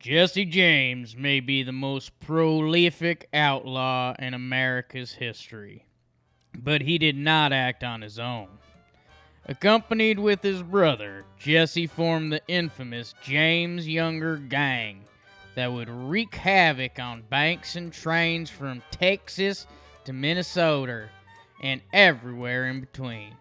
Jesse James may be the most prolific outlaw in America's history, but he did not act on his own. Accompanied with his brother, Jesse formed the infamous James Younger Gang that would wreak havoc on banks and trains from Texas to Minnesota and everywhere in between.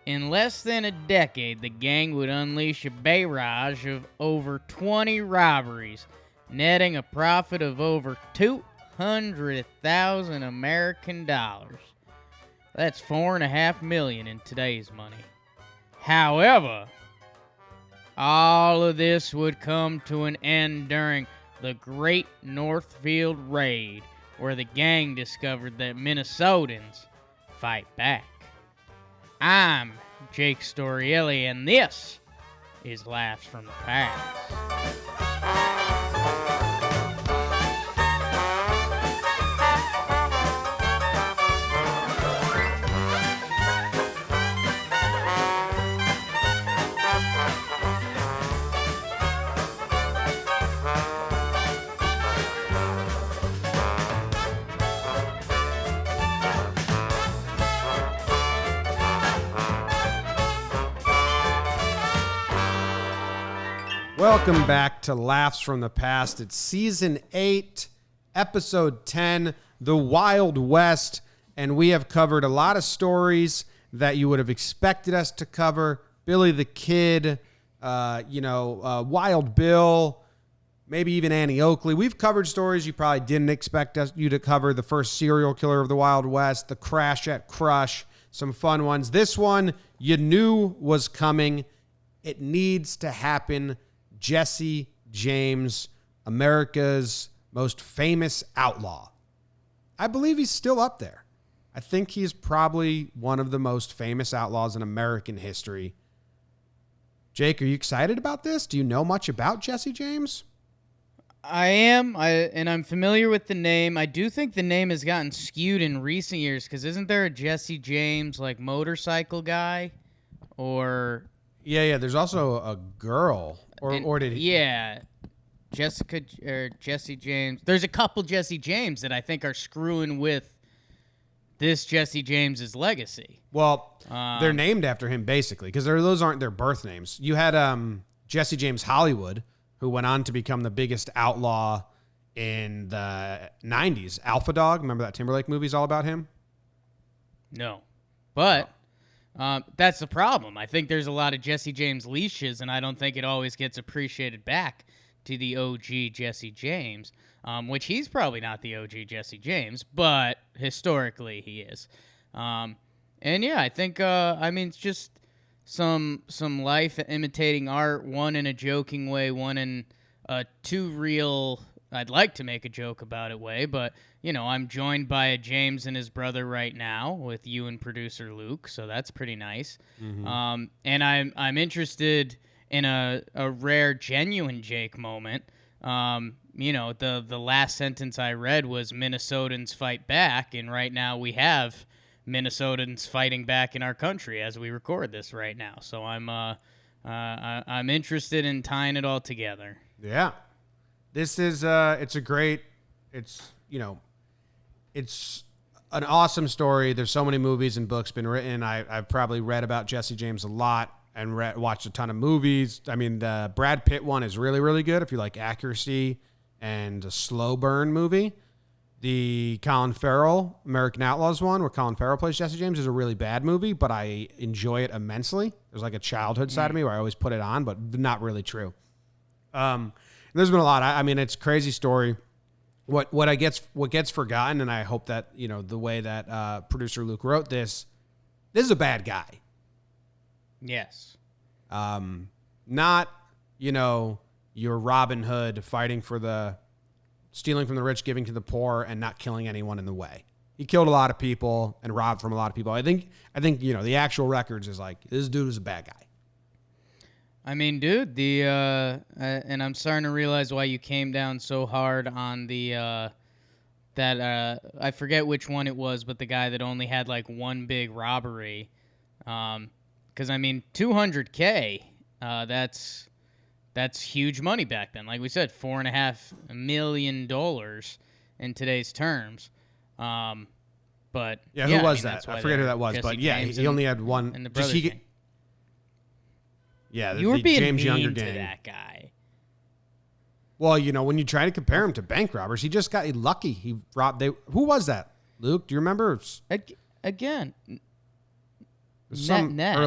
In less than a decade, the gang would unleash a barrage of over 20 robberies, netting a profit of over 200,000 American dollars. That's $4.5 million in today's money. However, all of this would come to an end during the Great Northfield Raid, where the gang discovered that Minnesotans fight back. I'm Jake Storielli, and this is Laughs from the Past. Welcome back to Laughs from the Past. It's Season 8, Episode 10, The Wild West, and we have covered a lot of stories that you would have expected us to cover. Billy the Kid, Wild Bill, maybe even Annie Oakley. We've covered stories you probably didn't expect you to cover. The first serial killer of the Wild West, the crash at Crush, some fun ones. This one you knew was coming. It needs to happen. Jesse James, America's most famous outlaw. I believe he's still up there. I think he's probably one of the most famous outlaws in American history. Jake, are you excited about this? Do you know much about Jesse James? I am, and I'm familiar with the name. I do think the name has gotten skewed in recent years, because isn't there a Jesse James, motorcycle guy? Or... Yeah, there's also a girl. Or did he? Yeah, Jesse James. There's a couple Jesse James that I think are screwing with this Jesse James's legacy. Well, they're named after him basically, because those aren't their birth names. You had Jesse James Hollywood, who went on to become the biggest outlaw in the 90s. Alpha Dog, remember that Timberlake movie's all about him? No, but... that's the problem. I think there's a lot of Jesse James leashes, and I don't think it always gets appreciated back to the OG Jesse James, which he's probably not the OG Jesse James, but historically he is. And yeah, I think, it's just some life imitating art, one in a joking way, one in a too real, I'd like to make a joke about it way, but... I'm joined by a James and his brother right now with you and producer Luke, so that's pretty nice. Mm-hmm. And I'm interested in a rare, genuine Jake moment. The last sentence I read was Minnesotans fight back, and right now we have Minnesotans fighting back in our country as we record this right now. So I'm interested in tying it all together. Yeah, this is it's an awesome story. There's so many movies and books been written. I've probably read about Jesse James a lot and watched a ton of movies. I mean, the Brad Pitt one is really, really good if you like accuracy and a slow burn movie. The Colin Farrell American Outlaws one, where Colin Farrell plays Jesse James, is a really bad movie, but I enjoy it immensely. There's like a childhood side of me where I always put it on, but not really true. There's been a lot. It's a crazy story. What gets forgotten, and I hope that, the way that producer Luke wrote this is a bad guy. Yes. Not, your Robin Hood fighting for stealing from the rich, giving to the poor, and not killing anyone in the way. He killed a lot of people and robbed from a lot of people. I think the actual records is this dude is a bad guy. Dude, and I'm starting to realize why you came down so hard on I forget which one it was, but the guy that only had one big robbery. Because 200K, that's that's huge money back then. Like we said, $4.5 million in today's terms. But yeah, who was that's that? why I forget who they're that was, Jesse but yeah, James he only had one. and the Just brothers gang. Yeah, You were the being James mean Younger to gang. that guy. Well, when you try to compare him to bank robbers, he just got lucky. He robbed. Who was that? Luke, do you remember? Again, Some net.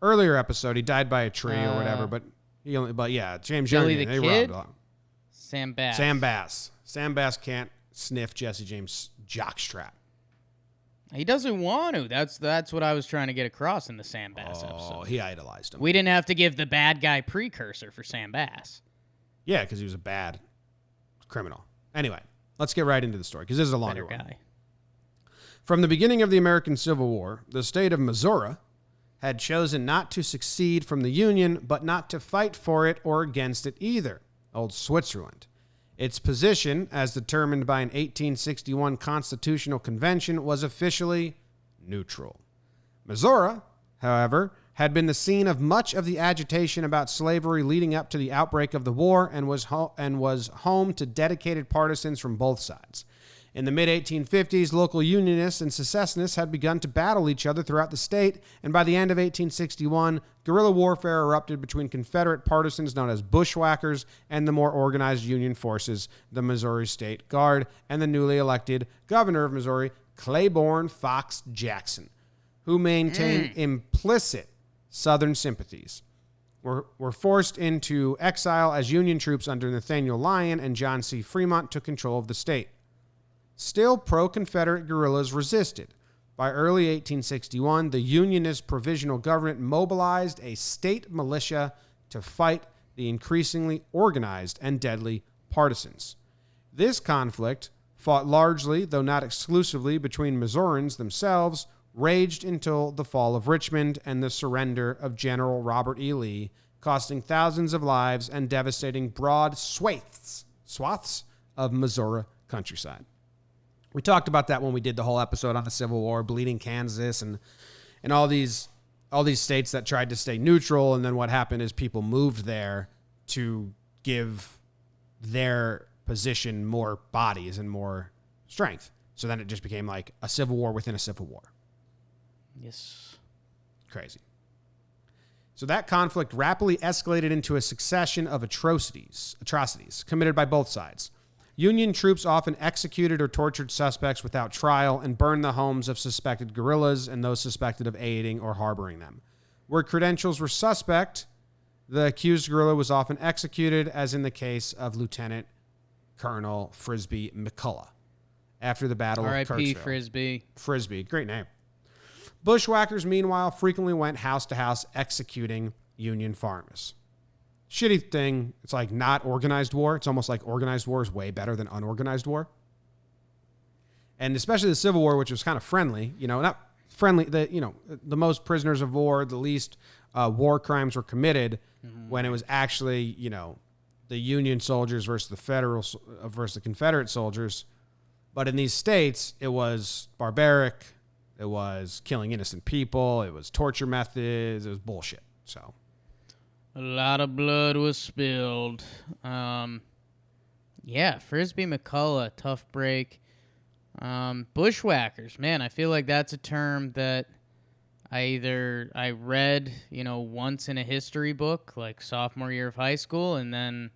earlier episode, he died by a tree or whatever. But James Billy Younger, the they Kid? robbed a lot. Sam Bass. Sam Bass can't sniff Jesse James' jockstrap. He doesn't want to. That's what I was trying to get across in the Sam Bass Oh, episode. he idolized him. We didn't have to give the bad guy precursor for Sam Bass. Yeah, because he was a bad criminal. Anyway, let's get right into the story because this is a longer Better one. guy. From the beginning of the American Civil War, the state of Missouri had chosen not to secede from the Union, but not to fight for it or against it either. Old Switzerland. Its position, as determined by an 1861 Constitutional Convention, was officially neutral. Missouri, however, had been the scene of much of the agitation about slavery leading up to the outbreak of the war and was home to dedicated partisans from both sides. In the mid-1850s, local Unionists and secessionists had begun to battle each other throughout the state, and by the end of 1861, guerrilla warfare erupted between Confederate partisans known as bushwhackers and the more organized Union forces, the Missouri State Guard, and the newly elected governor of Missouri, Claiborne Fox Jackson, who maintained implicit Southern sympathies. Were forced into exile as Union troops under Nathaniel Lyon and John C. Fremont took control of the state. Still, pro-Confederate guerrillas resisted. By early 1861, the Unionist provisional government mobilized a state militia to fight the increasingly organized and deadly partisans. This conflict, fought largely, though not exclusively, between Missourians themselves, raged until the fall of Richmond and the surrender of General Robert E. Lee, costing thousands of lives and devastating broad swaths of Missouri countryside. We talked about that when we did the whole episode on the Civil War, Bleeding Kansas, and all these states that tried to stay neutral. And then what happened is people moved there to give their position more bodies and more strength. So then it just became like a civil war within a civil war. Yes. Crazy. So that conflict rapidly escalated into a succession of atrocities committed by both sides. Union troops often executed or tortured suspects without trial and burned the homes of suspected guerrillas and those suspected of aiding or harboring them. Where credentials were suspect, the accused guerrilla was often executed, as in the case of Lieutenant Colonel Frisbee McCullough after the Battle of R.I.P. Kirksville. Frisbee. Great name. Bushwhackers, meanwhile, frequently went house to house executing Union farmers. Shitty thing, it's like not organized war. It's almost like organized war is way better than unorganized war. And especially the Civil War, which was kind of friendly, not friendly, the most prisoners of war, the least war crimes were committed when it was actually, the Union soldiers versus the Confederate soldiers. But in these states, it was barbaric. It was killing innocent people. It was torture methods. It was bullshit. So A lot of blood was spilled. Frisbee McCullough, tough break. Bushwhackers, man, I feel like that's a term that I read, once in a history book, like sophomore year of high school, and then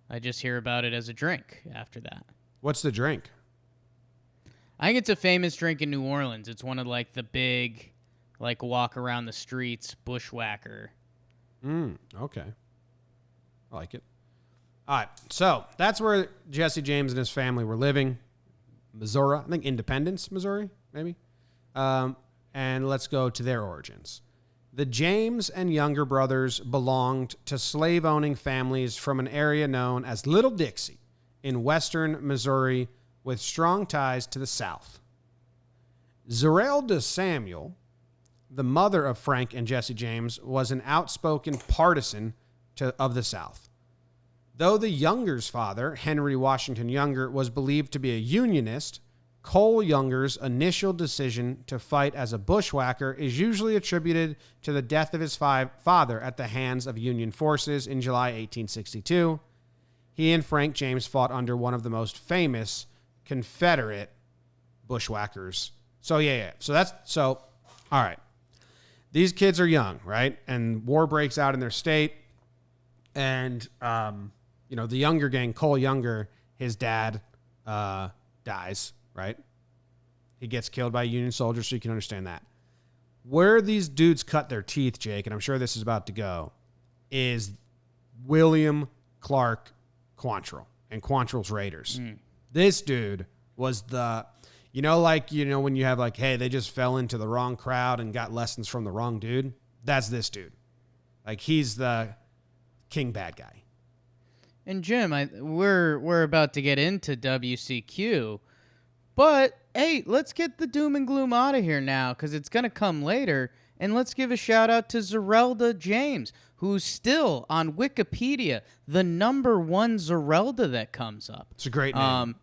I just hear about it as a drink after that. What's the drink? I think it's a famous drink in New Orleans. It's one of like the big, like walk around the streets bushwhacker. Okay. I like it. All right. So that's where Jesse James and his family were living. Missouri. I think Independence, Missouri, maybe. And let's go to their origins. The James and Younger brothers belonged to slave-owning families from an area known as Little Dixie in western Missouri with strong ties to the South. Zerelda Samuel, the mother of Frank and Jesse James, was an outspoken partisan of the South. Though the Younger's father, Henry Washington Younger, was believed to be a Unionist, Cole Younger's initial decision to fight as a bushwhacker is usually attributed to the death of his father at the hands of Union forces in July 1862. He and Frank James fought under one of the most famous Confederate bushwhackers. So, yeah. So, all right. These kids are young, right? And war breaks out in their state. And, the Younger gang, Cole Younger, his dad dies, right? He gets killed by a Union soldier, so you can understand that. Where these dudes cut their teeth, Jake, and I'm sure this is about to go, is William Clark Quantrill and Quantrill's Raiders. This dude was the, when you have like, hey, they just fell into the wrong crowd and got lessons from the wrong dude. That's this dude. Like, he's the king bad guy. And Jim, we're about to get into WCQ, but hey, let's get the doom and gloom out of here now because it's gonna come later. And let's give a shout out to Zerelda James, who's still on Wikipedia the #1 Zerelda that comes up. It's a great name.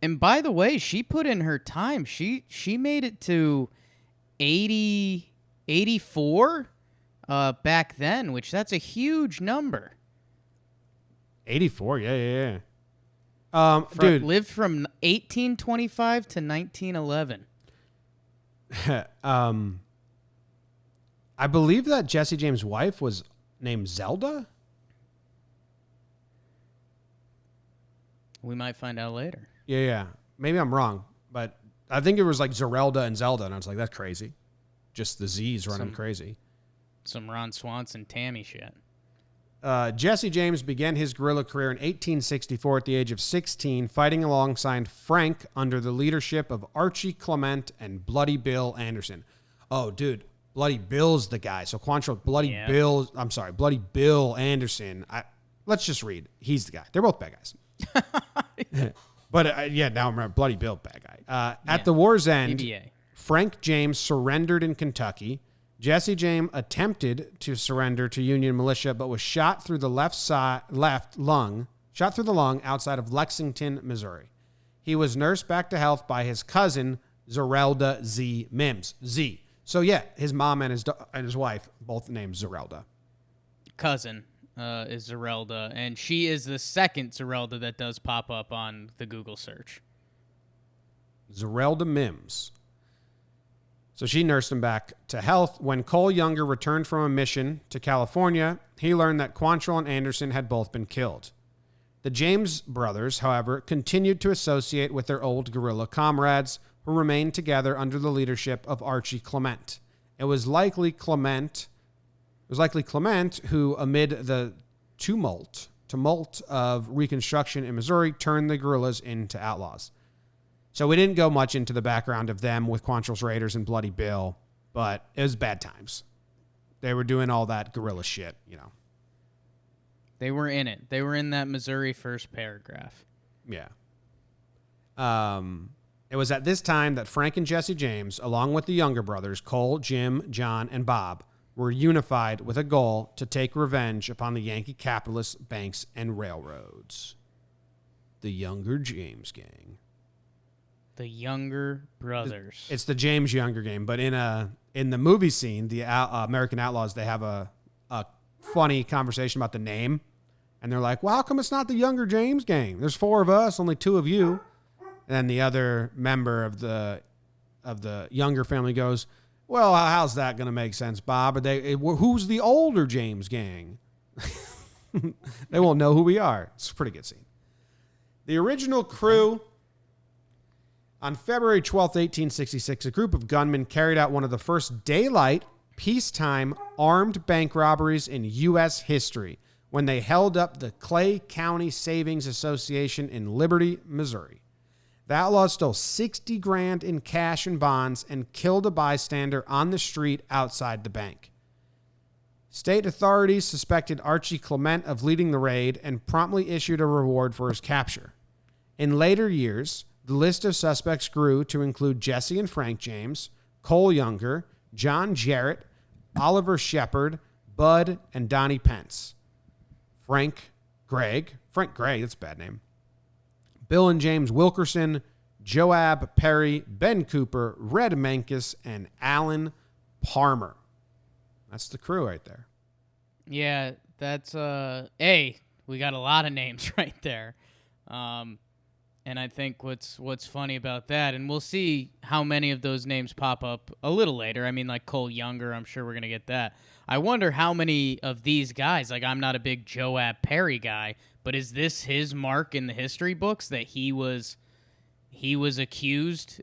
And by the way, she put in her time. She made it to 84 back then, which that's a huge number. 84, yeah. Dude, lived from 1825 to 1911. I believe that Jesse James' wife was named Zelda. We might find out later. Yeah. Maybe I'm wrong, but I think it was like Zerelda and Zelda, and I was like, that's crazy. Just the Z's running crazy. Some Ron Swanson Tammy shit. Jesse James began his guerrilla career in 1864 at the age of 16, fighting alongside Frank under the leadership of Archie Clement and Bloody Bill Anderson. Oh, dude, Bloody Bill's the guy. So Quantrill, Bloody Bill Anderson. Let's just read. He's the guy. They're both bad guys. But now I remember Bloody Bill, bad guy. At the war's end, PBA. Frank James surrendered in Kentucky. Jesse James attempted to surrender to Union militia, but was shot through the left lung outside of Lexington, Missouri. He was nursed back to health by his cousin, Zerelda Z. Mims. Z. So yeah, his mom and his wife both named Zerelda. Cousin is Zerelda, and she is the second Zerelda that does pop up on the Google search. Zerelda Mims. So she nursed him back to health. When Cole Younger returned from a mission to California, he learned that Quantrill and Anderson had both been killed. The James brothers, however, continued to associate with their old guerrilla comrades who remained together under the leadership of Archie Clement. It was likely Clement who, amid the tumult of Reconstruction in Missouri, turned the guerrillas into outlaws. So we didn't go much into the background of them with Quantrill's Raiders and Bloody Bill, but it was bad times. They were doing all that guerrilla shit, They were in it. They were in that Missouri first paragraph. Yeah. It was at this time that Frank and Jesse James, along with the younger brothers, Cole, Jim, John, and Bob, were unified with a goal to take revenge upon the Yankee capitalists, banks, and railroads. The Younger James Gang. The Younger Brothers. It's the James Younger game, but in the movie scene, the American Outlaws, they have a funny conversation about the name, and they're like, "Well, how come it's not the Younger James Gang? There's 4 of us, only 2 of you." And then the other member of the Younger family goes, "Well, how's that going to make sense, Bob? Who's the older James Gang?" They won't know who we are. It's a pretty good scene. The original crew. On February 12, 1866, a group of gunmen carried out one of the first daylight, peacetime, armed bank robberies in U.S. history when they held up the Clay County Savings Association in Liberty, Missouri. The outlaws stole $60,000 in cash and bonds and killed a bystander on the street outside the bank. State authorities suspected Archie Clement of leading the raid and promptly issued a reward for his capture. In later years, the list of suspects grew to include Jesse and Frank James, Cole Younger, John Jarrett, Oliver Shepard, Bud, and Donnie Pence. Frank Gregg, that's a bad name. Bill and James Wilkerson, Joab Perry, Ben Cooper, Red Mankus, and Alan Palmer. That's the crew right there. Yeah, that's we got a lot of names right there. And I think what's funny about that, and we'll see how many of those names pop up a little later. I mean, like Cole Younger, I'm sure we're going to get that. I wonder how many of these guys, like I'm not a big Joab Perry guy, but is this his mark in the history books that he was accused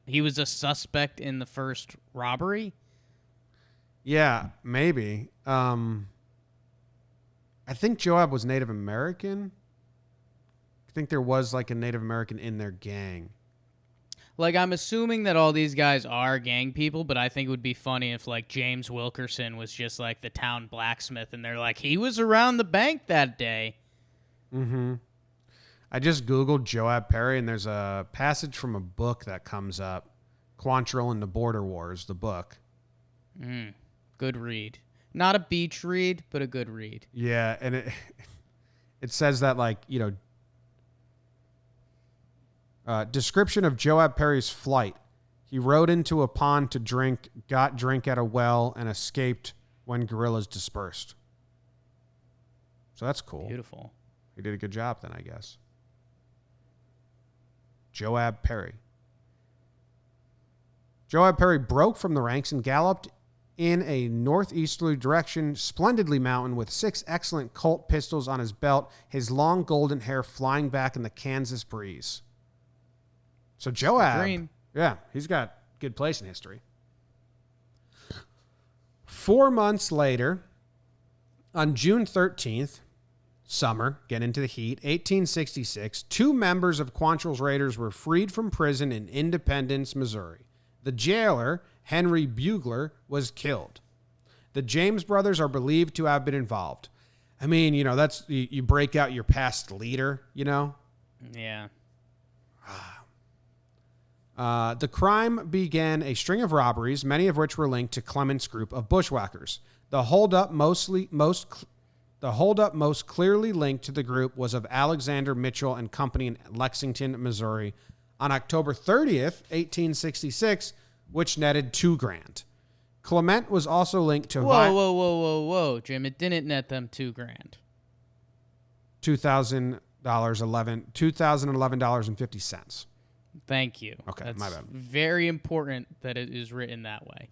he was a suspect in the first robbery? Yeah, maybe. I think Joab was Native American. I think there was like a Native American in their gang. Like, I'm assuming that all these guys are gang people, but I think it would be funny if, like, James Wilkerson was just, like, the town blacksmith, and they're like, he was around the bank that day. Mm-hmm. I just Googled Joab Perry, and there's a passage from a book that comes up, Quantrill and the Border Wars, the book. Good read. Not a beach read, but a good read. Yeah, and it says that, like, you know, description of Joab Perry's flight. He rode into a pond to drink, got drink at a well, and escaped when guerrillas dispersed. So that's cool. Beautiful. He did a good job then, I guess. Joab Perry. Joab Perry broke from the ranks and galloped in a northeasterly direction, splendidly mounted with 6 excellent Colt pistols on his belt, his long golden hair flying back in the Kansas breeze. So Joab, Dream. Yeah, he's got good place in history. 4 months later, on June 13th, summer, get into the heat, 1866, 2 members of Quantrill's Raiders were freed from prison in Independence, Missouri. The jailer, Henry Bugler, was killed. The James brothers are believed to have been involved. I mean, you know, that's you break out your past leader, you know? Yeah. The crime began a string of robberies, many of which were linked to Clement's group of bushwhackers. The holdup most clearly linked to the group was of Alexander Mitchell and Company in Lexington, Missouri, on October 30th, 1866, which netted $2,000. Clement was also linked to Whoa, Jim! It didn't net them $2,000. $2,011.50. Thank you. Okay, That's my bad. very important that it is written that way.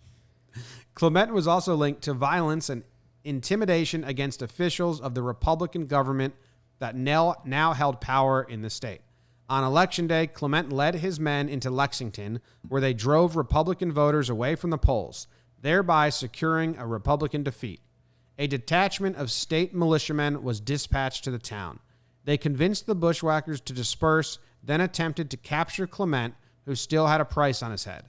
Clement was also linked to violence and intimidation against officials of the Republican government that now held power in the state. On Election Day, Clement led his men into Lexington, where they drove Republican voters away from the polls, thereby securing a Republican defeat. A detachment of state militiamen was dispatched to the town. They convinced the bushwhackers to disperse, then attempted to capture Clement, who still had a price on his head.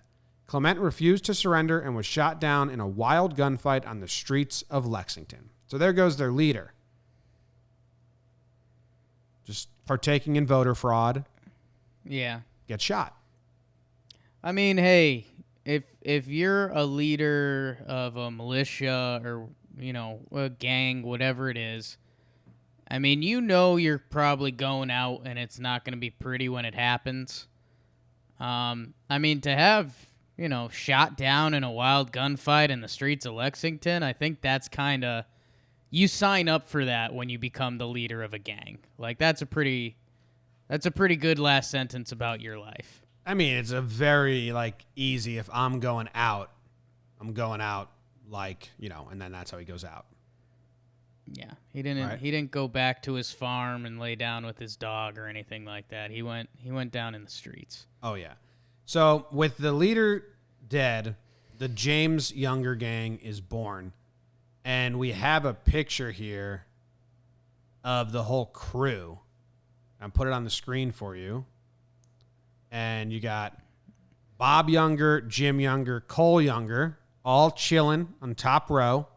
Clement refused to surrender and was shot down in a wild gunfight on the streets of Lexington. So there goes their leader. Just partaking in voter fraud. Yeah. Get shot. I mean, hey, if you're a leader of a militia or, you know, a gang, whatever it is, I mean, you know you're probably going out and it's not going to be pretty when it happens. I mean, to have, you know, shot down in a wild gunfight in the streets of Lexington, I think that's kind of, you sign up for that when you become the leader of a gang. Like, that's a pretty good last sentence about your life. I mean, it's a very, like, easy, if I'm going out, like, you know, and then that's how he goes out. Yeah, he didn't go back to his farm and lay down with his dog or anything like that. He went down in the streets. Oh yeah. So with the leader dead, the James Younger gang is born, and we have a picture here of the whole crew. I'll put it on the screen for you. And you got Bob Younger, Jim Younger, Cole Younger, all chilling on top row.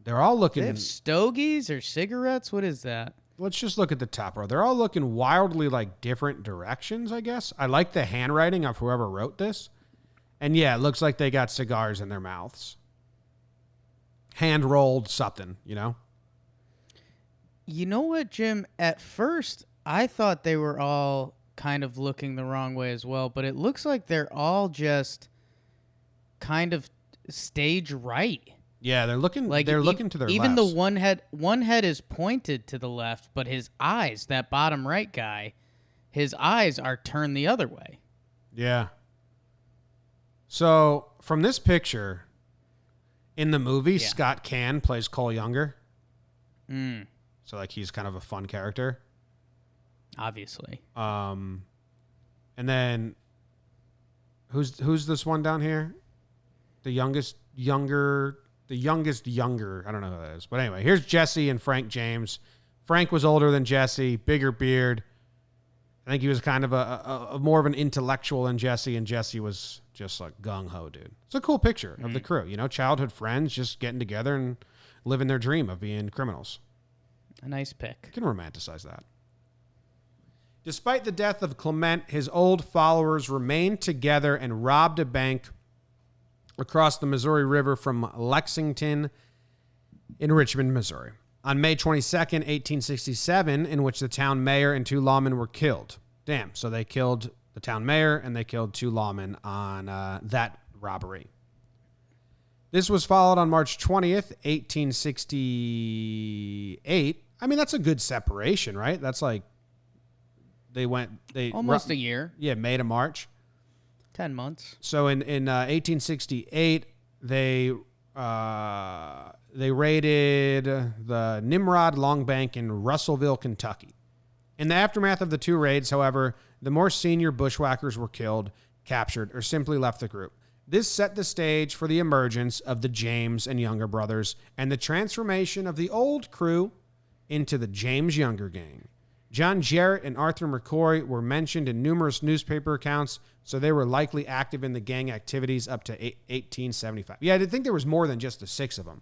They're all looking... They have stogies or cigarettes? What is that? Let's just look at the top row. They're all looking wildly like different directions, I guess. I like the handwriting of whoever wrote this. And yeah, it looks like they got cigars in their mouths. Hand-rolled something, you know? You know what, Jim? At first, I thought they were all kind of looking the wrong way as well, but it looks like they're all just kind of stage right. Yeah, they're looking to their even lefts. the one head is pointed to the left, but his eyes, that bottom right guy, his eyes are turned the other way. Yeah. So from this picture, in the movie, Scott Caan plays Cole Younger. So like he's kind of a fun character. Obviously. And then who's this one down here? The youngest younger. I don't know who that is. But anyway, here's Jesse and Frank James. Frank was older than Jesse, bigger beard. I think he was kind of a more of an intellectual than Jesse, and Jesse was just like gung-ho, dude. It's a cool picture of the crew. You know, childhood friends just getting together and living their dream of being criminals. A nice pick. You can romanticize that. Despite the death of Clement, his old followers remained together and robbed a bank across the Missouri River from Lexington in Richmond, Missouri, on May 22nd, 1867, in which the town mayor and 2 lawmen were killed. Damn, so they killed the town mayor and they killed 2 lawmen on that robbery. This was followed on March 20th, 1868. I mean, that's a good separation, right? That's like almost a year. Yeah, May to March. 10 months. So in 1868, they raided the Nimrod Long Bank in Russellville, Kentucky. In the aftermath of the 2 raids, however, the more senior bushwhackers were killed, captured, or simply left the group. This set the stage for the emergence of the James and Younger brothers and the transformation of the old crew into the James Younger gang. John Jarrett and Arthur McCoy were mentioned in numerous newspaper accounts, so they were likely active in the gang activities up to 1875. Yeah, I did think there was more than just the 6 of them.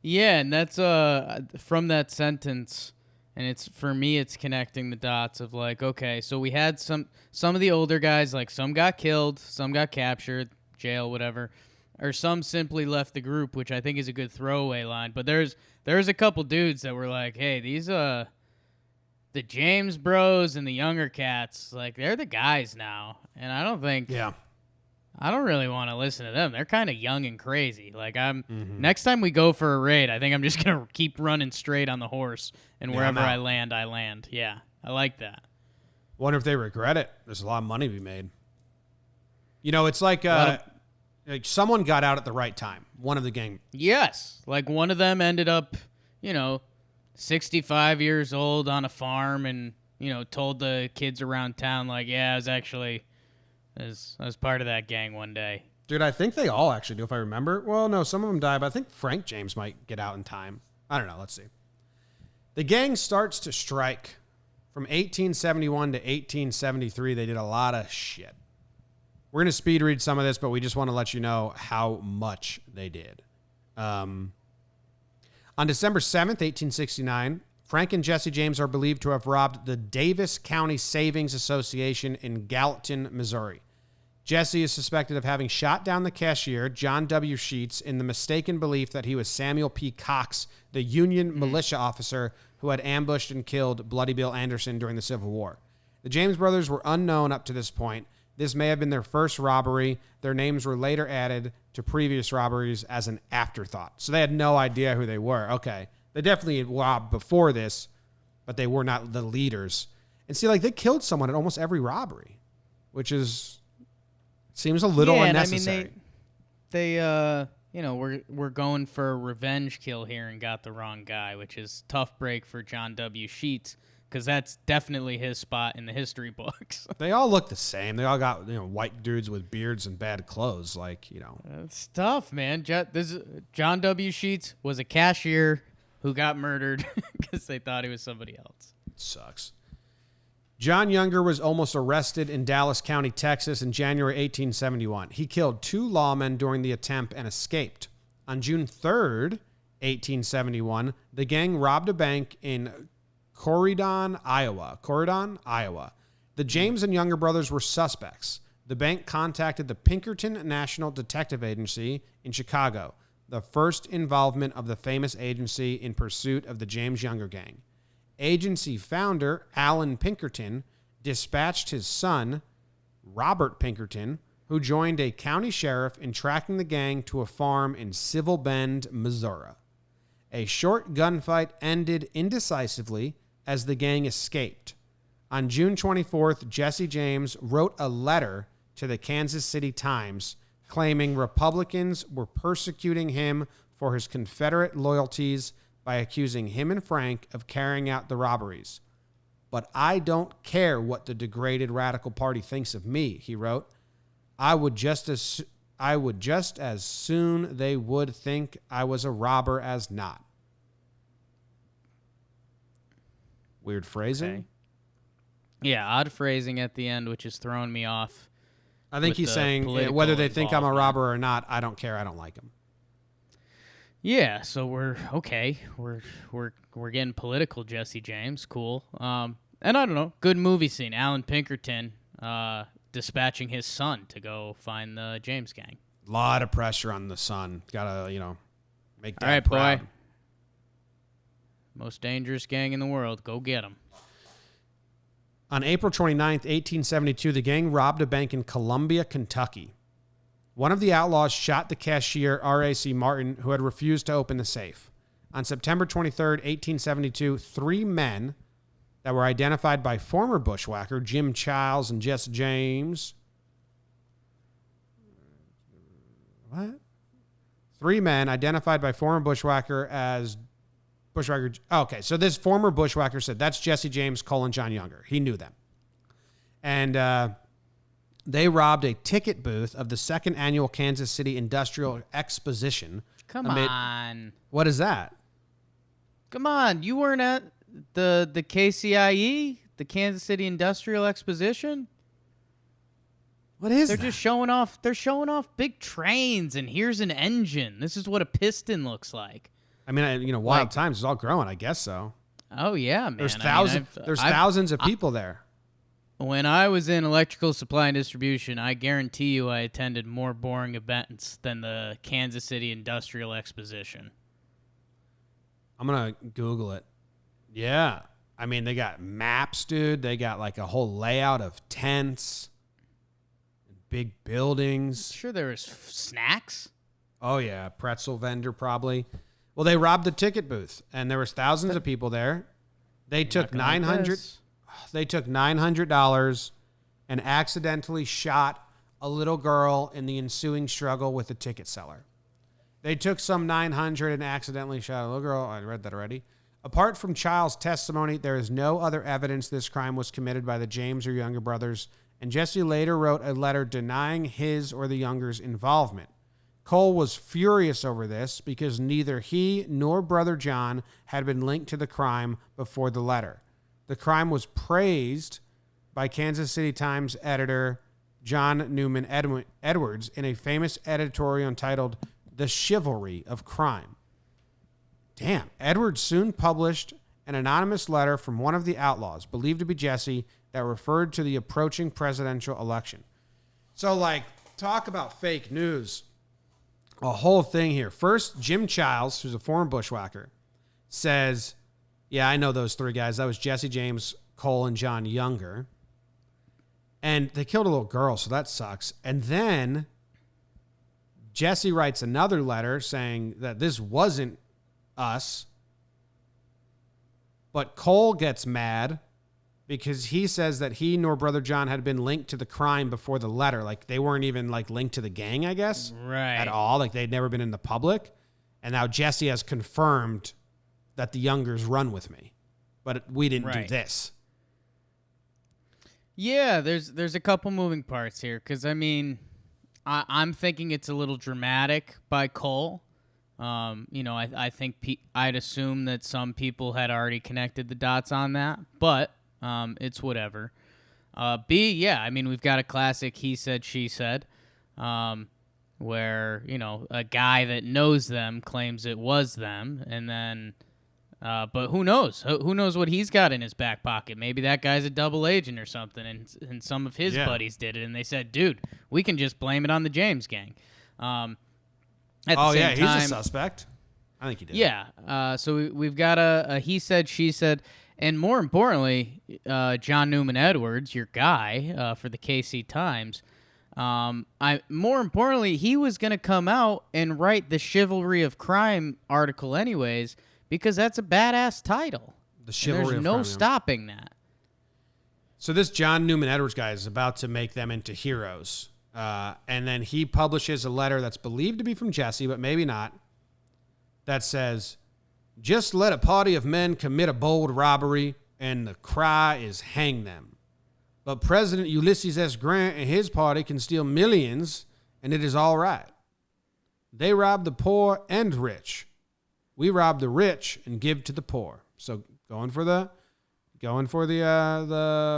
Yeah, and that's from that sentence, and it's for me, it's connecting the dots of like, okay, so we had some of the older guys, like some got killed, some got captured, jail, whatever, or some simply left the group, which I think is a good throwaway line. But there's a couple dudes that were like, hey, these the James bros and the Younger cats, like, they're the guys now. And I don't really want to listen to them. They're kind of young and crazy. Like, next time we go for a raid, I think I'm just going to keep running straight on the horse, and wherever I land, I land. Yeah, I like that. Wonder if they regret it. There's a lot of money to be made. You know, it's like someone got out at the right time. One of the gang. Yes. Like, one of them ended up, 65 years old on a farm and, told the kids around town, like, yeah, I was part of that gang one day. Dude, I think they all actually do, if I remember. Well, no, some of them die, but I think Frank James might get out in time. I don't know. Let's see. The gang starts to strike. From 1871 to 1873, they did a lot of shit. We're going to speed read some of this, but we just want to let you know how much they did. On December 7th, 1869, Frank and Jesse James are believed to have robbed the Davis County Savings Association in Gallatin, Missouri. Jesse is suspected of having shot down the cashier, John W. Sheets, in the mistaken belief that he was Samuel P. Cox, the Union militia officer who had ambushed and killed Bloody Bill Anderson during the Civil War. The James brothers were unknown up to this point. This may have been their first robbery. Their names were later added to previous robberies as an afterthought. So they had no idea who they were. Okay. They definitely had robbed before this, but they were not the leaders. And see, like, they killed someone at almost every robbery, which seems a little unnecessary. I mean, they we're going for a revenge kill here and got the wrong guy, which is tough break for John W. Sheets, because that's definitely his spot in the history books. They all look the same. They all got white dudes with beards and bad clothes. It's tough, man. John W. Sheets was a cashier who got murdered because they thought he was somebody else. It sucks. John Younger was almost arrested in Dallas County, Texas in January 1871. He killed 2 lawmen during the attempt and escaped. On June 3rd, 1871, the gang robbed a bank in Corydon, Iowa. The James and Younger brothers were suspects. The bank contacted the Pinkerton National Detective Agency in Chicago, the first involvement of the famous agency in pursuit of the James Younger gang. Agency founder Alan Pinkerton dispatched his son, Robert Pinkerton, who joined a county sheriff in tracking the gang to a farm in Civil Bend, Missouri. A short gunfight ended indecisively as the gang escaped. On June 24th, Jesse James wrote a letter to the Kansas City Times claiming Republicans were persecuting him for his Confederate loyalties by accusing him and Frank of carrying out the robberies. But I don't care what the degraded radical party thinks of me, he wrote. I would just as soon they would think I was a robber as not. Weird phrasing. Okay. Yeah, odd phrasing at the end, which is throwing me off. I think he's saying whether they think I'm a robber or not, I don't care. I don't like him. Yeah, so we're okay. We're getting political, Jesse James. Cool. And I don't know, good movie scene. Alan Pinkerton dispatching his son to go find the James gang. A lot of pressure on the son. Gotta, make that all right, proud. boy. Most dangerous gang in the world. Go get them. On April 29th, 1872, the gang robbed a bank in Columbia, Kentucky. One of the outlaws shot the cashier, R.A.C. Martin, who had refused to open the safe. On September 23rd, 1872, 3 men that were identified by former bushwhacker Jim Childs and Jesse James. What? 3 men identified by former bushwhacker as bushwhacker. Okay, so this former bushwhacker said, that's Jesse James, Cole, and John Younger. He knew them. And they robbed a ticket booth of the 2nd Annual Kansas City Industrial Exposition. Come on. What is that? Come on. You weren't at the KCIE, the Kansas City Industrial Exposition? What is They're that? just showing off. They're showing off big trains, and here's an engine. This is what a piston looks like. I mean, Wild Times is all growing. I guess so. Oh yeah, man. There's thousands of people there. When I was in electrical supply and distribution, I guarantee you I attended more boring events than the Kansas City Industrial Exposition. I'm going to Google it. Yeah. I mean, they got maps, dude. They got like a whole layout of tents, big buildings. Sure there was snacks? Oh, yeah. Pretzel vendor probably. Well, they robbed the ticket booth, and there was thousands of people there. They took $900 and accidentally shot a little girl in the ensuing struggle with the ticket seller. They took some $900 and accidentally shot a little girl. I read that already. Apart from Child's testimony, there is no other evidence this crime was committed by the James or Younger brothers, and Jesse later wrote a letter denying his or the Youngers' involvement. Cole was furious over this because neither he nor Brother John had been linked to the crime before the letter. The crime was praised by Kansas City Times editor John Newman Edwards in a famous editorial entitled The Chivalry of Crime. Damn. Edwards soon published an anonymous letter from one of the outlaws, believed to be Jesse, that referred to the approaching presidential election. So, talk about fake news. A whole thing here. First, Jim Childs, who's a former bushwhacker, says, yeah, I know those 3 guys. That was Jesse James, Cole, and John Younger. And they killed a little girl, so that sucks. And then Jesse writes another letter saying that this wasn't us. But Cole gets mad because he says that he nor Brother John had been linked to the crime before the letter. They weren't even linked to the gang, I guess. Right. At all. They'd never been in the public. And now Jesse has confirmed that the Youngers run with me. But we didn't do this. Yeah, there's a couple moving parts here. Because, I'm thinking it's a little dramatic by Cole. I think I'd assume that some people had already connected the dots on that. But it's whatever. B, yeah, we've got a classic he said, she said, where, a guy that knows them claims it was them, and then, but who knows? Who knows what he's got in his back pocket? Maybe that guy's a double agent or something, and some of his buddies did it, and they said, dude, we can just blame it on the James gang. At the same time, he's a suspect. I think he did. Yeah. So we've got a he said, she said, And more importantly, John Newman Edwards, your guy for the KC Times, more importantly, he was going to come out and write the Chivalry of Crime article anyways, because that's a badass title. The Chivalry There's of Crime. no stopping that. So this John Newman Edwards guy is about to make them into heroes. And then he publishes a letter that's believed to be from Jesse, but maybe not, that says, "Just let a party of men commit a bold robbery, and the cry is hang them. But President Ulysses S. Grant and his party can steal millions, and it is all right. They rob the poor and rich. We rob the rich and give to the poor." So going for the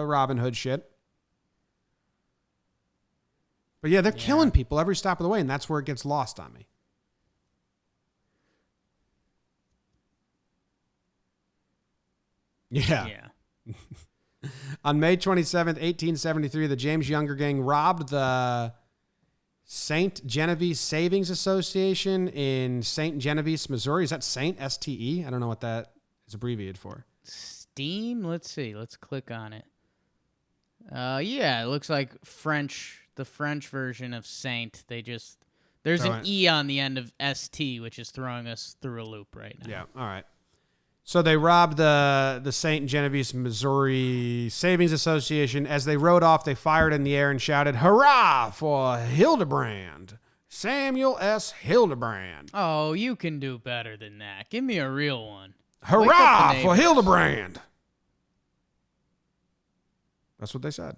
Robin Hood shit. But yeah, they're killing people every stop of the way, and that's where it gets lost on me. Yeah. On May 27th, 1873, the James Younger gang robbed the St. Genevieve Savings Association in St. Genevieve, Missouri. Is that St. S-T-E? I don't know what that is abbreviated for. Steam? Let's see. Let's click on it. Yeah, it looks like the French version of Saint. There's an E on the end of ST, which is throwing us through a loop right now. Yeah, all right. So they robbed the St. Genevieve, Missouri Savings Association. As they rode off, they fired in the air and shouted, "Hurrah for Hildebrand! Samuel S. Hildebrand!" Oh, you can do better than that. Give me a real one. "Hurrah for Hildebrand!" That's what they said.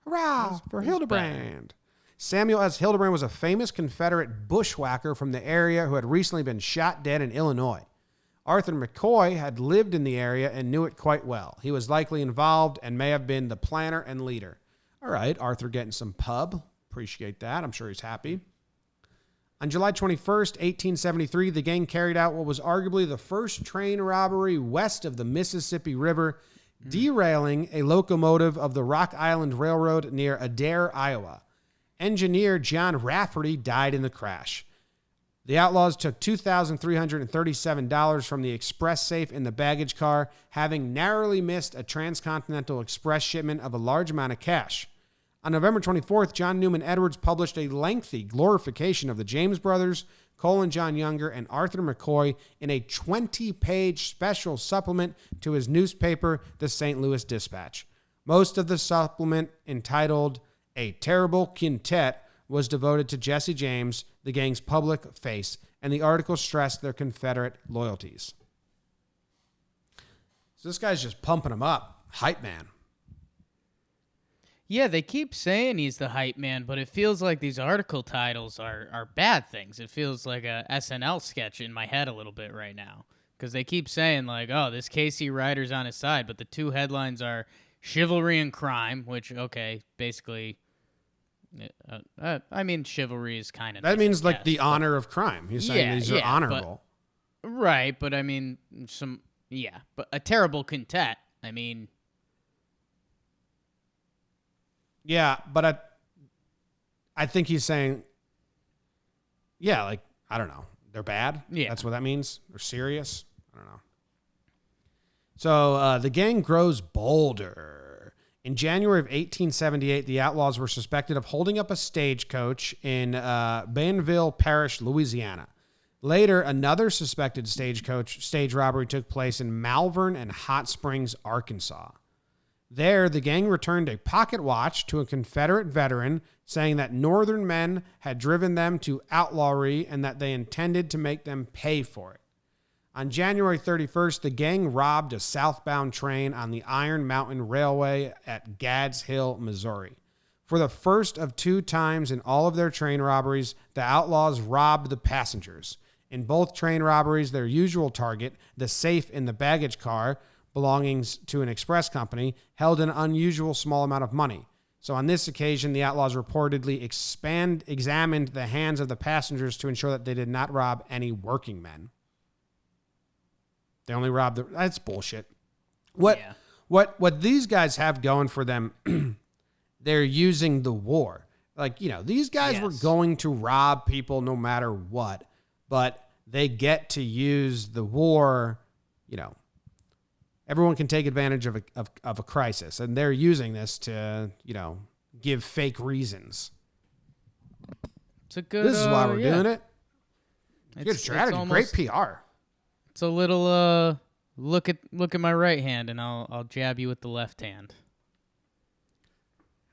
"Hurrah for Hildebrand!" Samuel S. Hildebrand was a famous Confederate bushwhacker from the area who had recently been shot dead in Illinois. Arthur McCoy had lived in the area and knew it quite well. He was likely involved and may have been the planner and leader. All right, Arthur getting some pub. Appreciate that. I'm sure he's happy. On July 21st, 1873, the gang carried out what was arguably the first train robbery west of the Mississippi River, derailing a locomotive of the Rock Island Railroad near Adair, Iowa. Engineer John Rafferty died in the crash. The outlaws took $2,337 from the express safe in the baggage car, having narrowly missed a transcontinental express shipment of a large amount of cash. On November 24th, John Newman Edwards published a lengthy glorification of the James brothers, Cole and John Younger, and Arthur McCoy in a 20-page special supplement to his newspaper, the St. Louis Dispatch. Most of the supplement, entitled "A Terrible Quintet," was devoted to Jesse James, the gang's public face, and the article stressed their Confederate loyalties. So this guy's just pumping him up. Hype man. Yeah, they keep saying he's the hype man, but it feels like these article titles are bad things. It feels like a SNL sketch in my head a little bit right now, because they keep saying, like, oh, this KC writer's on his side, but the two headlines are Chivalry and Crime, which, okay, basically... I mean, chivalry is kind of... That means like the honor of crime. He's saying these are honorable. Right, but I mean, but a terrible quintet. I mean... Yeah, but I think he's saying, like, I don't know. They're bad? Yeah. That's what that means? They're serious? I don't know. So the gang grows bolder. In January of 1878, the outlaws were suspected of holding up a stagecoach in Bainville Parish, Louisiana. Later, another suspected stage robbery took place in Malvern and Hot Springs, Arkansas. There, the gang returned a pocket watch to a Confederate veteran, saying that Northern men had driven them to outlawry and that they intended to make them pay for it. On January 31st, the gang robbed a southbound train on the Iron Mountain Railway at Gads Hill, Missouri. For the first of two times in all of their train robberies, the outlaws robbed the passengers. In both train robberies, their usual target, the safe in the baggage car belonging to an express company, held an unusual small amount of money. So on this occasion, the outlaws reportedly examined the hands of the passengers to ensure that they did not rob any working men. They only robbed that's bullshit. What these guys have going for them, they're using the war. Like, these guys were going to rob people no matter what, but they get to use the war, Everyone can take advantage of a crisis, and they're using this to, give fake reasons. It's a good. This is why we're doing it. Good strategy, almost, great PR. It's a little look at my right hand, and I'll jab you with the left hand.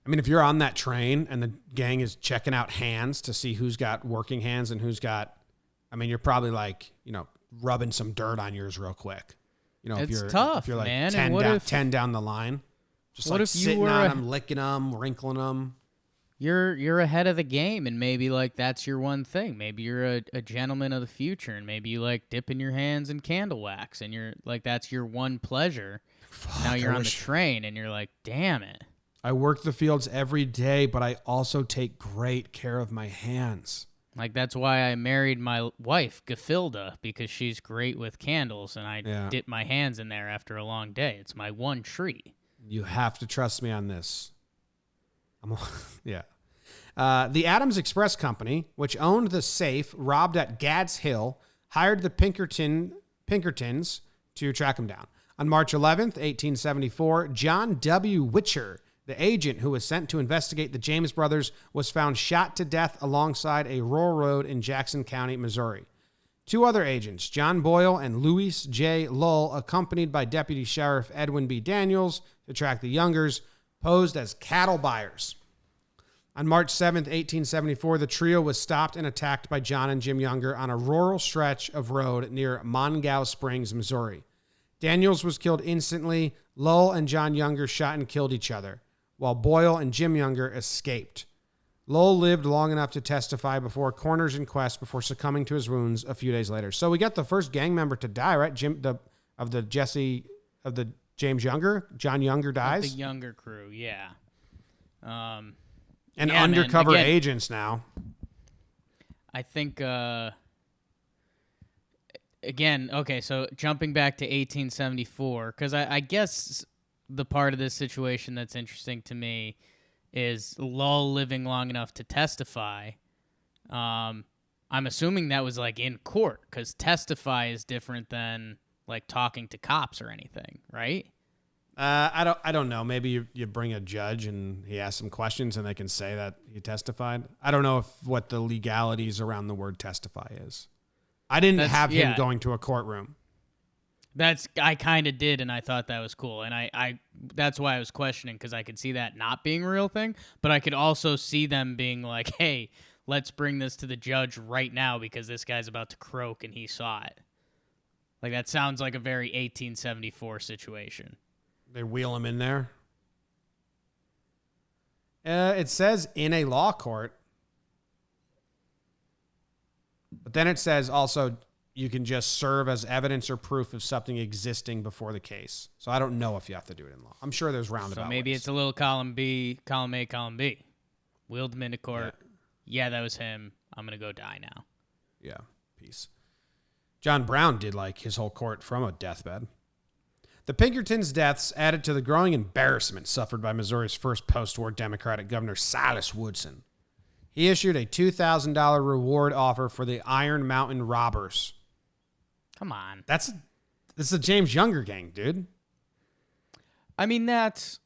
I mean, if you're on that train and the gang is checking out hands to see who's got working hands and who's got, you're probably like, rubbing some dirt on yours real quick. It's tough, if you're like man. 10 down the line, just what like if you sitting were on them, licking them, wrinkling them. You're ahead of the game, and maybe like that's your one thing. Maybe you're a gentleman of the future, and maybe you like dipping your hands in candle wax, and you're like that's your one pleasure. Now you're on the train, and you're like, damn it. I work the fields every day, but I also take great care of my hands. Like, that's why I married my wife, Gefilda, because she's great with candles, and I dip my hands in there after a long day. It's my one treat. You have to trust me on this. Yeah. The Adams Express Company, which owned the safe robbed at Gads Hill, hired the Pinkertons to track him down. On March 11th, 1874, John W. Witcher, the agent who was sent to investigate the James brothers, was found shot to death alongside a rural road in Jackson County, Missouri. Two other agents, John Boyle and Louis J. Lull, accompanied by Deputy Sheriff Edwin B. Daniels to track the Youngers, posed as cattle buyers. On March 7th, 1874, the trio was stopped and attacked by John and Jim Younger on a rural stretch of road near Mongow Springs, Missouri. Daniels was killed instantly. Lull and John Younger shot and killed each other, while Boyle and Jim Younger escaped. Lull lived long enough to testify before coroner's inquest before succumbing to his wounds a few days later. So we got the first gang member to die, right? James Younger. John Younger dies. The Younger crew, yeah. And undercover agents now. I think, again, okay, so jumping back to 1874, because I guess the part of this situation that's interesting to me is Lull living long enough to testify. I'm assuming that was like in court, because testify is different than like talking to cops or anything, right? I don't know. Maybe you bring a judge and he asks some questions and they can say that he testified. I don't know what the legalities around the word testify is. I didn't have him going to a courtroom. I kind of did, and I thought that was cool. And I that's why I was questioning, because I could see that not being a real thing, but I could also see them being like, hey, let's bring this to the judge right now because this guy's about to croak and he saw it. Like, that sounds like a very 1874 situation. They wheel him in there. It says in a law court. But then it says also you can just serve as evidence or proof of something existing before the case. So I don't know if you have to do it in law. I'm sure there's roundabout So maybe ways. It's a little column B, column A, column B. Wheeled him into court. Yeah, that was him. I'm going to go die now. Yeah, peace. John Brown did like his whole court from a deathbed. The Pinkertons' deaths added to the growing embarrassment suffered by Missouri's first post-war Democratic governor, Silas Woodson. He issued a $2,000 reward offer for the Iron Mountain robbers. Come on. This is a James Younger gang, dude. I mean, that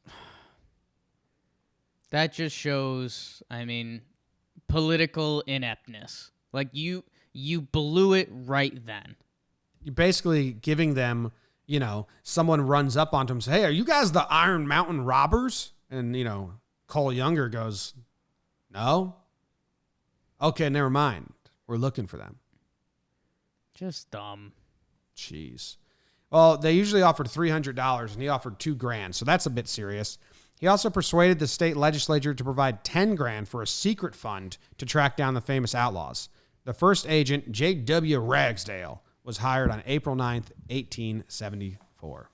just shows, political ineptness. Like, you blew it right then. You're basically giving them, someone runs up onto them and says, hey, are you guys the Iron Mountain robbers? And, Cole Younger goes, no. Okay, never mind. We're looking for them. Just dumb. Jeez. Well, they usually offered $300 and he offered $2,000, so that's a bit serious. He also persuaded the state legislature to provide $10,000 for a secret fund to track down the famous outlaws. The first agent, J.W. Ragsdale, was hired on April 9th, 1874.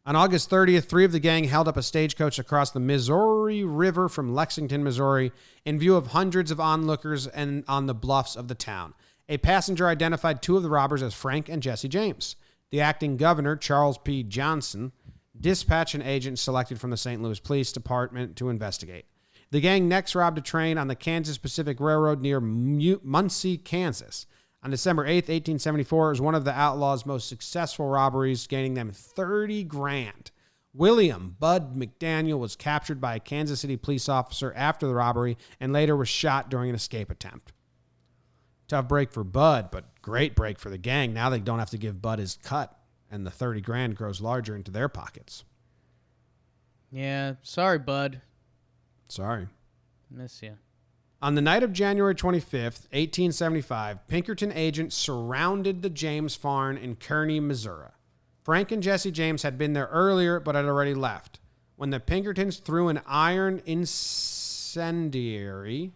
On August 30th, 3 of the gang held up a stagecoach across the Missouri River from Lexington, Missouri, in view of hundreds of onlookers and on the bluffs of the town. A passenger identified 2 of the robbers as Frank and Jesse James. The acting governor, Charles P. Johnson, dispatched an agent selected from the St. Louis Police Department to investigate. The gang next robbed a train on the Kansas Pacific Railroad near Muncie, Kansas. On December 8th, 1874, it was one of the Outlaws' most successful robberies, gaining them $30,000. William Bud McDaniel was captured by a Kansas City police officer after the robbery and later was shot during an escape attempt. Tough break for Bud, but great break for the gang. Now they don't have to give Bud his cut, and the $30,000 grows larger into their pockets. Yeah, sorry, Bud. Sorry. Miss you. On the night of January 25th, 1875, Pinkerton agents surrounded the James farm in Kearney, Missouri. Frank and Jesse James had been there earlier, but had already left. When the Pinkertons threw an iron incendiary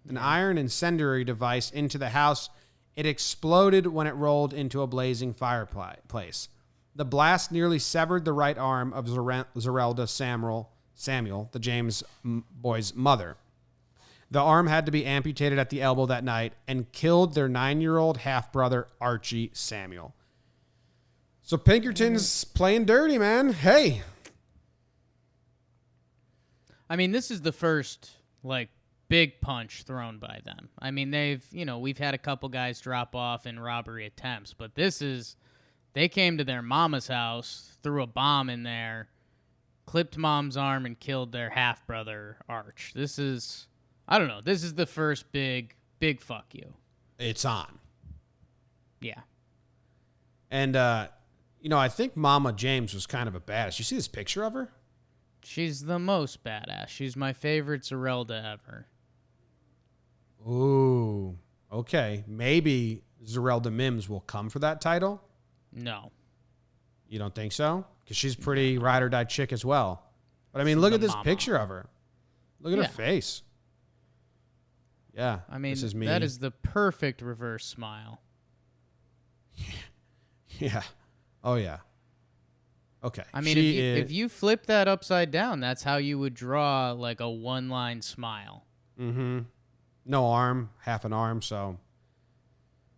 device into the house, it exploded when it rolled into a blazing fireplace. The blast nearly severed the right arm of Zerelda Samuel, the James boy's mother. The arm had to be amputated at the elbow that night and killed their 9-year-old half-brother, Archie Samuel. So Pinkerton's playing dirty, man. Hey. I mean, this is the first, big punch thrown by them. I mean, we've had a couple guys drop off in robbery attempts, but they came to their mama's house, threw a bomb in there, clipped mom's arm, and killed their half-brother, Arch. This is the first big fuck you. It's on. Yeah. And, I think Mama James was kind of a badass. You see this picture of her? She's the most badass. She's my favorite Zerelda ever. Ooh. Okay. Maybe Zerelda Mims will come for that title? No. You don't think so? Because she's pretty ride or die chick as well. But, I mean, look at this picture of her. Look at her face. Yeah. I mean, this is me. That is the perfect reverse smile. Yeah. Oh, yeah. Okay. I mean, if you flip that upside down, that's how you would draw, a one-line smile. Mm-hmm. No arm, half an arm, so...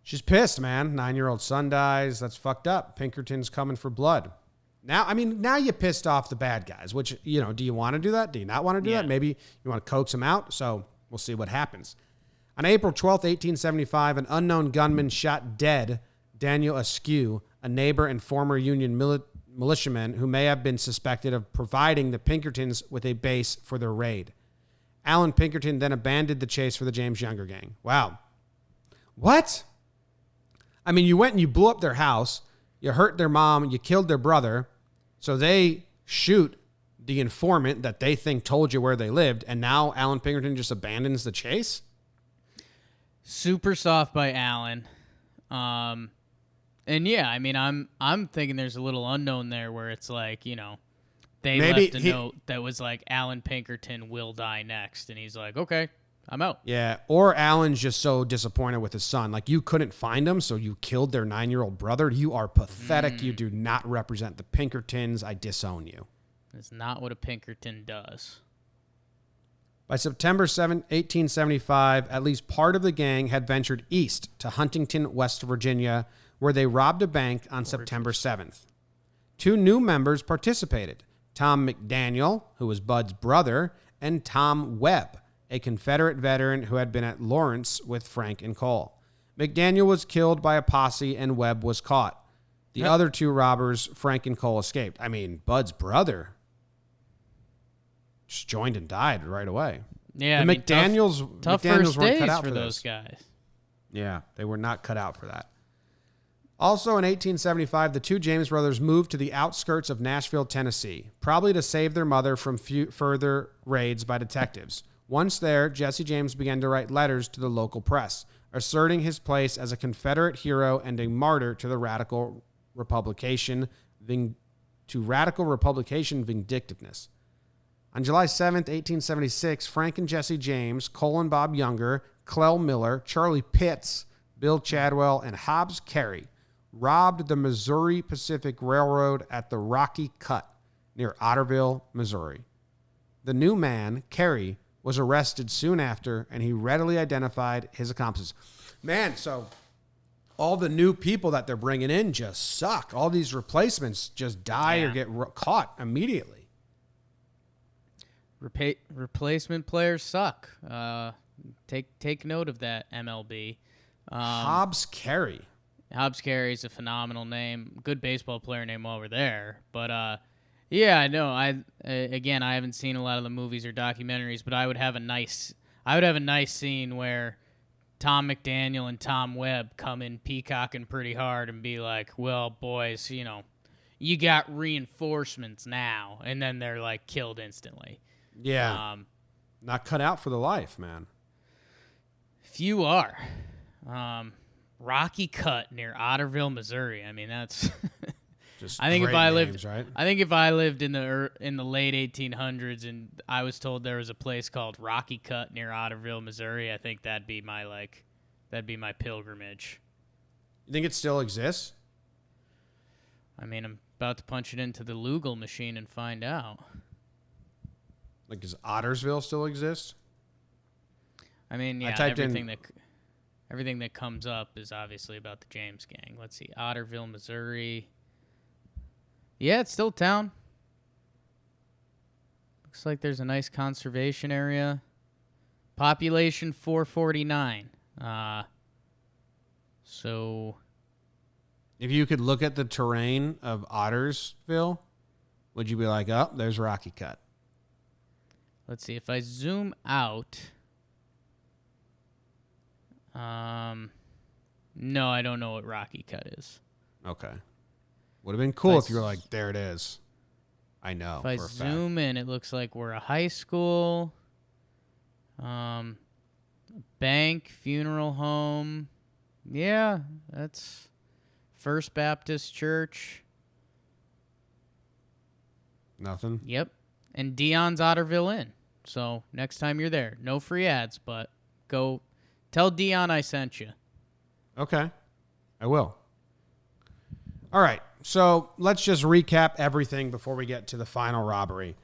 She's pissed, man. 9-year-old son dies. That's fucked up. Pinkerton's coming for blood. Now you pissed off the bad guys, which, do you want to do that? Do you not want to do that? Maybe you want to coax them out, so we'll see what happens. On April 12th, 1875, an unknown gunman shot dead Daniel Askew, a neighbor and former Union militiaman who may have been suspected of providing the Pinkertons with a base for their raid. Alan Pinkerton then abandoned the chase for the James Younger gang. Wow. What? I mean, you went and you blew up their house, you hurt their mom, you killed their brother, so they shoot the informant that they think told you where they lived, and now Alan Pinkerton just abandons the chase? Super soft by Alan. And yeah, I mean, I'm thinking there's a little unknown there where it's they left a note that was Alan Pinkerton will die next, and he's like, okay, I'm out. Yeah, or Alan's just so disappointed with his son. You couldn't find him, so you killed their 9-year-old brother. You are pathetic. You do not represent the Pinkertons. I disown you. That's not what a Pinkerton does. By September 7, 1875, at least part of the gang had ventured east to Huntington, West Virginia, where they robbed a bank on September 7th. 2 new members participated, Tom McDaniel, who was Bud's brother, and Tom Webb, a Confederate veteran who had been at Lawrence with Frank and Cole. McDaniel was killed by a posse and Webb was caught. The other 2 robbers, Frank and Cole, escaped. I mean, Bud's brother just joined and died right away. Yeah, McDaniels tough McDaniels first weren't days cut out for for those this. guys. Yeah, they were not cut out for that. Also in 1875, the 2 James brothers moved to the outskirts of Nashville, Tennessee, probably to save their mother from further raids by detectives. Once there, Jesse James began to write letters to the local press, asserting his place as a Confederate hero and a martyr to the radical Republican vindictiveness. On July 7th, 1876, Frank and Jesse James, Cole and Bob Younger, Clell Miller, Charlie Pitts, Bill Chadwell, and Hobbs Carey robbed the Missouri Pacific Railroad at the Rocky Cut near Otterville, Missouri. The new man, Carey, was arrested soon after, and he readily identified his accomplices. Man, so all the new people that they're bringing in just suck. All these replacements just die or get caught immediately. Replacement players suck. Take note of that, MLB. Hobbs Carey. Hobbs Carey is a phenomenal name. Good baseball player name while we're there. But yeah, no, I haven't seen a lot of the movies or documentaries, but I would have a nice scene where Tom McDaniel and Tom Webb come in peacocking pretty hard and be like, "Well, boys, you got reinforcements now," and then they're like killed instantly. Yeah, not cut out for the life, man. Few are. Rocky Cut near Otterville, Missouri. I mean, that's. Just I think great if I names, lived, right? I think if I lived in the late 1800s and I was told there was a place called Rocky Cut near Otterville, Missouri, I think that'd be my pilgrimage. You think it still exists? I mean, I'm about to punch it into the Lugal machine and find out. Like, does Ottersville still exist? I mean, yeah, everything that comes up is obviously about the James Gang. Let's see, Otterville, Missouri. Yeah, it's still a town. Looks like there's a nice conservation area. Population 449. So If you could look at the terrain of Ottersville, would you be like, oh, there's Rocky Cut? let's see. If I zoom out. No, I don't know what Rocky Cut is. Okay. Would have been cool if you were like, there it is. I know. If I zoom in, it looks like we're a high school, bank, funeral home. Yeah, that's First Baptist Church. Nothing? Yep. And Dion's Otterville Inn. So next time you're there, no free ads, but go tell Dion I sent you. Okay. I will. All right. So let's just recap everything before we get to the final robbery.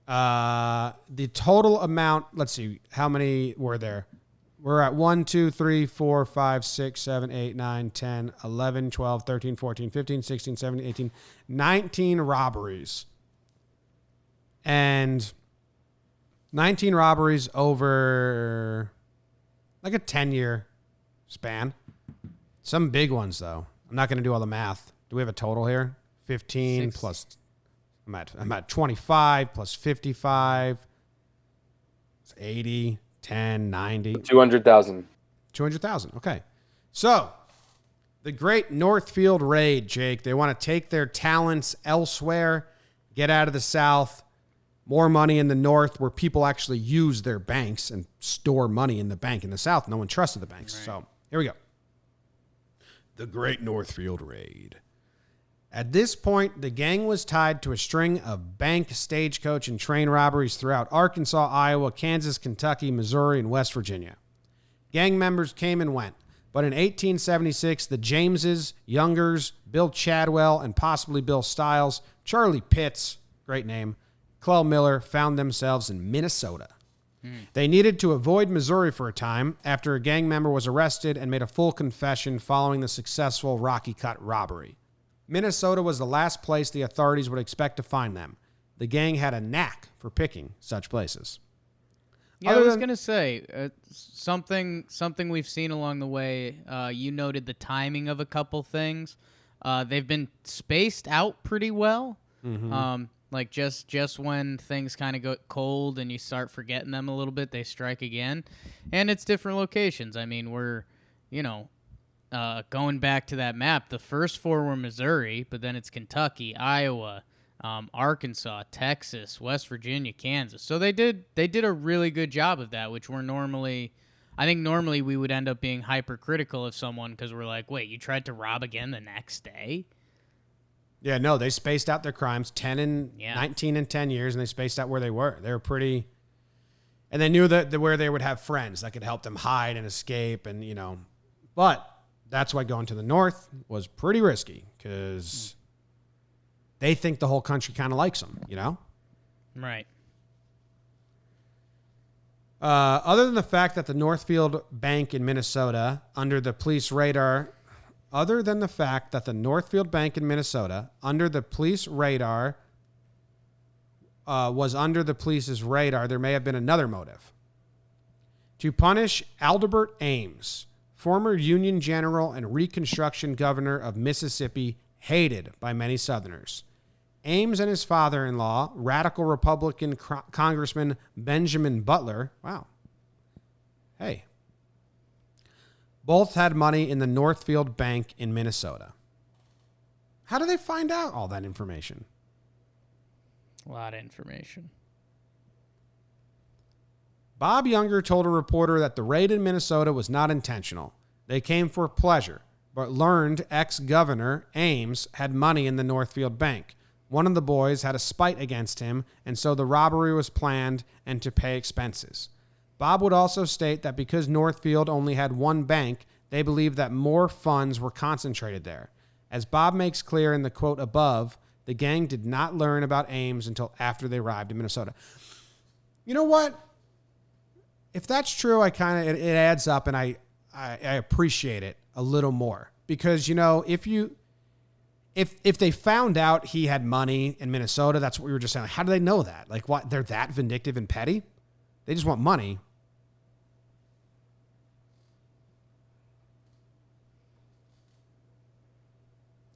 The total amount, let's see, how many were there? We're at 1, 2, 3, 4, 5, 6, 7, 8, 9, 10, 11, 12, 13, 14, 15, 16, 17, 18, 19 robberies. And 19 robberies over like a 10-year span. Some big ones, though. I'm not going to do all the math. Do we have a total here? 15 6. plus... I'm at 25 plus 55. It's 80, 10, 90. 200,000. 200,000. Okay. So, the Great Northfield Raid, Jake. They want to take their talents elsewhere, get out of the South, more money in the North where people actually use their banks and store money in the bank. In the South, no one trusted the banks. Right. So, here we go. The Great Northfield Raid. At this point, the gang was tied to a string of bank, stagecoach, and train robberies throughout Arkansas, Iowa, Kansas, Kentucky, Missouri, and West Virginia. Gang members came and went, but in 1876, the Jameses, Youngers, Bill Chadwell, and possibly Bill Stiles, Charlie Pitts, great name, Clell Miller, found themselves in Minnesota. They needed to avoid Missouri for a time after a gang member was arrested and made a full confession following the successful Rocky Cut robbery. Minnesota was the last place the authorities would expect to find them. The gang had a knack for picking such places. Yeah, I was going to say, something we've seen along the way, you noted the timing of a couple things. They've been spaced out pretty well. Mm-hmm. Like just when things kind of go cold and you start forgetting them a little bit, they strike again. And it's different locations. I mean, we're, going back to that map, the first 4 were Missouri, but then it's Kentucky, Iowa, Arkansas, Texas, West Virginia, Kansas. So they did a really good job of that, which normally we would end up being hypercritical of someone because we're like, wait, you tried to rob again the next day? Yeah, no, they spaced out their crimes, 19 and 10 years, and they spaced out where they were. They were pretty, and they knew that where they would have friends that could help them hide and escape, and but that's why going to the North was pretty risky because they think the whole country kind of likes them, Right. Other than the fact that the Northfield Bank in Minnesota, under the police radar, was under the police's radar, there may have been another motive. To punish Aldebert Ames, former Union general and Reconstruction governor of Mississippi, hated by many Southerners. Ames and his father-in-law, radical Republican Congressman Benjamin Butler, wow, hey, both had money in the Northfield Bank in Minnesota. How do they find out all that information? A lot of information. Bob Younger told a reporter that the raid in Minnesota was not intentional. They came for pleasure, but learned ex-governor Ames had money in the Northfield Bank. One of the boys had a spite against him, and so the robbery was planned and to pay expenses. Bob would also state that because Northfield only had one bank, they believed that more funds were concentrated there. As Bob makes clear in the quote above, the gang did not learn about Ames until after they arrived in Minnesota. You know what? If that's true, it adds up, and I appreciate it a little more. Because, you know, if they found out he had money in Minnesota, that's what we were just saying. How do they know that? Like, what? They're that vindictive and petty? They just want money.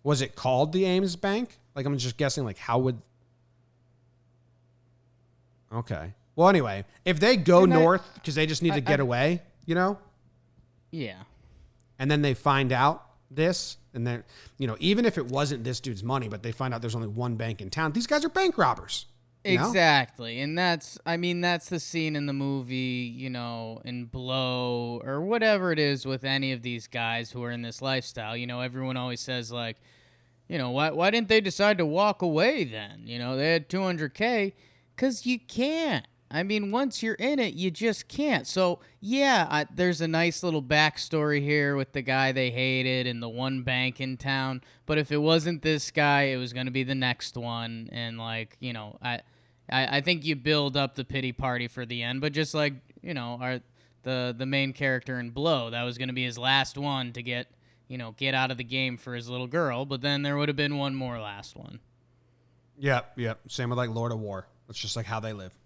Was it called the Ames Bank? Like, I'm just guessing, like, how would... Okay. Well, anyway, if they go north because they just need to get away, you know? Yeah. And then they find out this, and then, you know, even if it wasn't this dude's money, but they find out there's only one bank in town, these guys are bank robbers. Exactly. And that's the scene in the movie, you know, in Blow or whatever it is with any of these guys who are in this lifestyle. You know, everyone always says, like, you know, why didn't they decide to walk away then? You know, they had $200K, because you can't. I mean, once you're in it, you just can't. So, yeah, there's a nice little backstory here with the guy they hated and the one bank in town. But if it wasn't this guy, it was going to be the next one. And, like, you know, I think you build up the pity party for the end. But just like, you know, the main character in Blow, that was going to be his last one to get out of the game for his little girl. But then there would have been one more last one. Yep. Same with, like, Lord of War. That's just, like, how they live.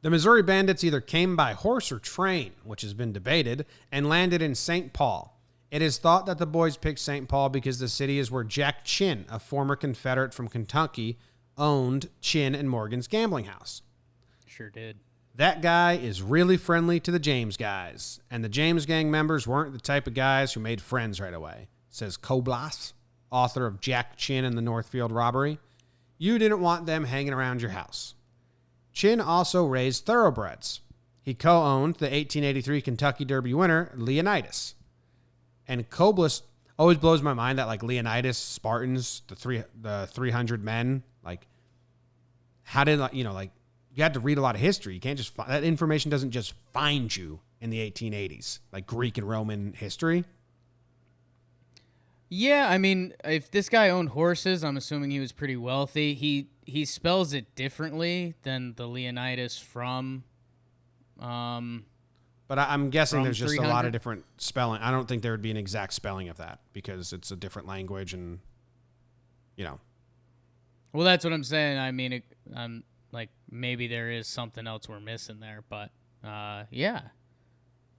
The Missouri Bandits either came by horse or train, which has been debated, and landed in St. Paul. It is thought that the boys picked St. Paul because the city is where Jack Chin, a former Confederate from Kentucky, owned Chin and Morgan's gambling house. Sure did. That guy is really friendly to the James guys, and the James gang members weren't the type of guys who made friends right away, says Koblas, author of Jack Chin and the Northfield Robbery. You didn't want them hanging around your house. Chin also raised thoroughbreds. He co-owned the 1883 Kentucky Derby winner, Leonidas. And Koblas always blows my mind that, like, Leonidas, Spartans, the 300 men, like, how did, you know, like, you had to read a lot of history. You can't just, that information doesn't just find you in the 1880s, like Greek and Roman history. Yeah, I mean, if this guy owned horses, I'm assuming he was pretty wealthy. He spells it differently than the Leonidas from. But I'm guessing there's just 300? a lot of different spelling. I don't think there would be an exact spelling of that because it's a different language, and, you know. Well, that's what I'm saying. I mean, like, maybe there is something else we're missing there, but yeah.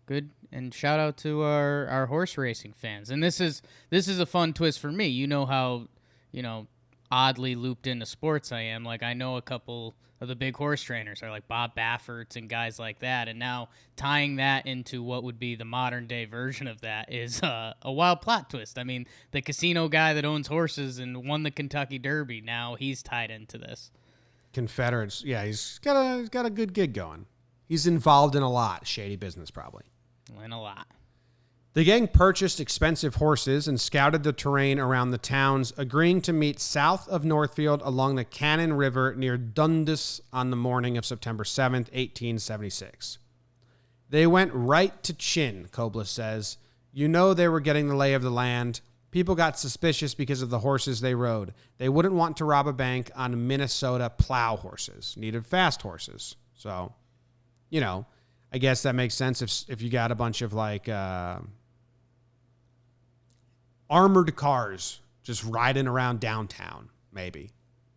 Good, and shout out to our horse racing fans. And this is a fun twist for me. You know how, you know, oddly looped into sports I am. Like, I know a couple of the big horse trainers are like Bob Baffert's and guys like that. And now tying that into what would be the modern day version of that is a wild plot twist. I mean, the casino guy that owns horses and won the Kentucky Derby, now he's tied into this. Confederates, yeah, he's got a good gig going. He's involved in a lot shady business, probably. And a lot. The gang purchased expensive horses and scouted the terrain around the towns, agreeing to meet south of Northfield along the Cannon River near Dundas on the morning of September 7th, 1876. They went right to Chin, Koblas says. You know they were getting the lay of the land. People got suspicious because of the horses they rode. They wouldn't want to rob a bank on Minnesota plow horses. Needed fast horses. So, you know, I guess that makes sense if you got a bunch of, like, armored cars just riding around downtown, maybe.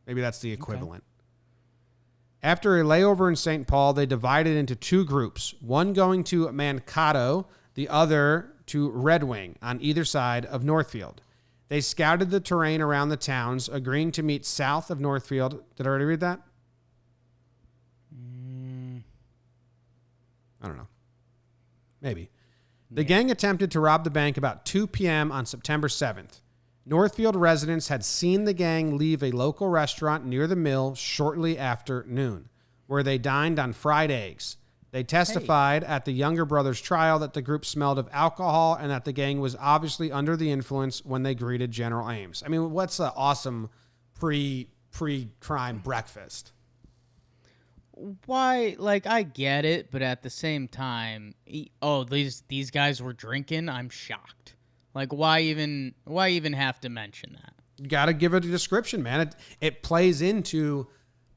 Maybe that's the equivalent. Okay. After a layover in St. Paul, they divided into two groups, one going to Mankato, the other to Red Wing on either side of Northfield. They scouted the terrain around the towns, agreeing to meet south of Northfield. Did I already read that? I don't know. Maybe. The gang attempted to rob the bank about 2 p.m. on September 7th. Northfield residents had seen the gang leave a local restaurant near the mill shortly after noon, where they dined on fried eggs. They testified at the younger brother's trial that the group smelled of alcohol and that the gang was obviously under the influence when they greeted General Ames. I mean, what's an awesome pre-crime breakfast? Why? Like, I get it, but at the same time, these guys were drinking. I'm shocked. Like, why even have to mention that? You got to give it a description, man. It plays into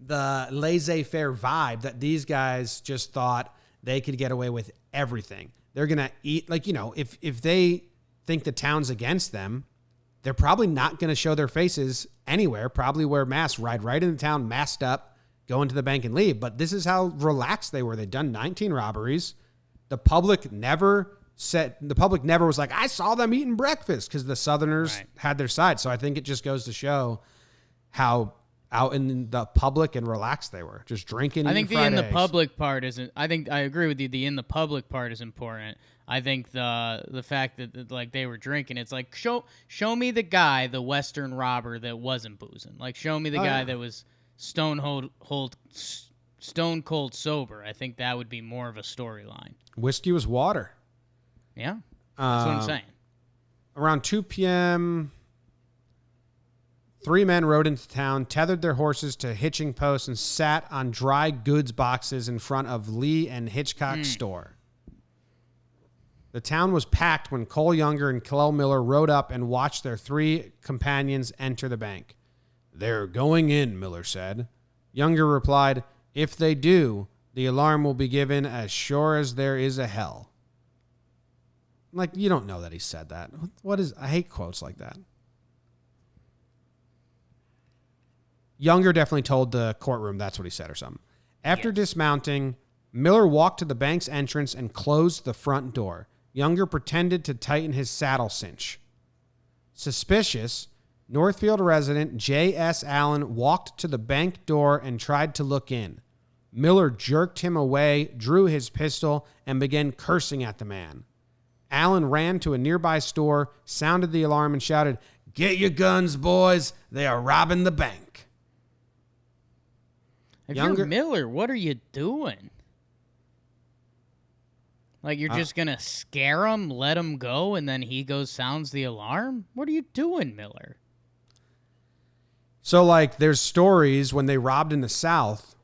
the laissez-faire vibe that these guys just thought they could get away with everything. They're going to eat, like, if they think the town's against them, they're probably not going to show their faces anywhere, probably wear masks, ride right into town, masked up, go into the bank and leave. But this is how relaxed they were. They'd done 19 robberies. The public never was like, I saw them eating breakfast, because the Southerners had their side. So I think it just goes to show how out in the public and relaxed they were, just drinking. I think the in the public part isn't. I think I agree with you. The in the public part is important. I think the fact that like they were drinking, it's like show me the guy, the Western robber that wasn't boozing. Like show me the guy that was stone cold sober. I think that would be more of a storyline. Whiskey was water. Yeah, that's what I'm saying. Around 2 p.m., 3 men rode into town, tethered their horses to hitching posts, and sat on dry goods boxes in front of Lee and Hitchcock's store. The town was packed when Cole Younger and Clell Miller rode up and watched their 3 companions enter the bank. They're going in, Miller said. Younger replied, if they do, the alarm will be given as sure as there is a hell. Like, you don't know that he said that. I hate quotes like that. Younger definitely told the courtroom that's what he said or something. After dismounting, Miller walked to the bank's entrance and closed the front door. Younger pretended to tighten his saddle cinch. Suspicious, Northfield resident J.S. Allen walked to the bank door and tried to look in. Miller jerked him away, drew his pistol, and began cursing at the man. Allen ran to a nearby store, sounded the alarm, and shouted, "Get your guns, boys. They are robbing the bank." If you're Miller, what are you doing? Like, you're just going to scare him, let him go, and then he goes, sounds the alarm? What are you doing, Miller? So, like, there's stories when they robbed in the South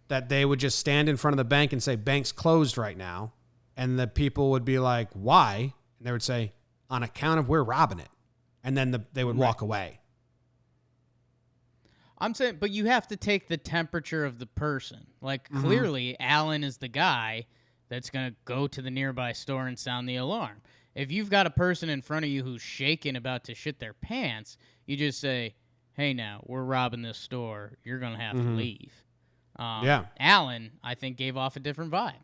that they would just stand in front of the bank and say, bank's closed right now. And the people would be like, why? And they would say, on account of we're robbing it. And then they would walk away. I'm saying, but you have to take the temperature of the person. Like, clearly, Allen is the guy that's going to go to the nearby store and sound the alarm. If you've got a person in front of you who's shaking, about to shit their pants, you just say, hey, now, we're robbing this store. You're going to have to leave. Allen, I think, gave off a different vibe.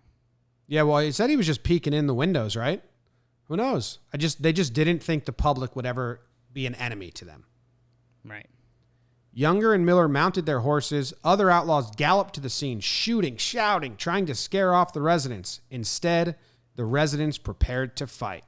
Yeah, well, he said he was just peeking in the windows, right? Who knows? They just didn't think the public would ever be an enemy to them. Right. Younger and Miller mounted their horses. Other outlaws galloped to the scene, shooting, shouting, trying to scare off the residents. Instead, the residents prepared to fight.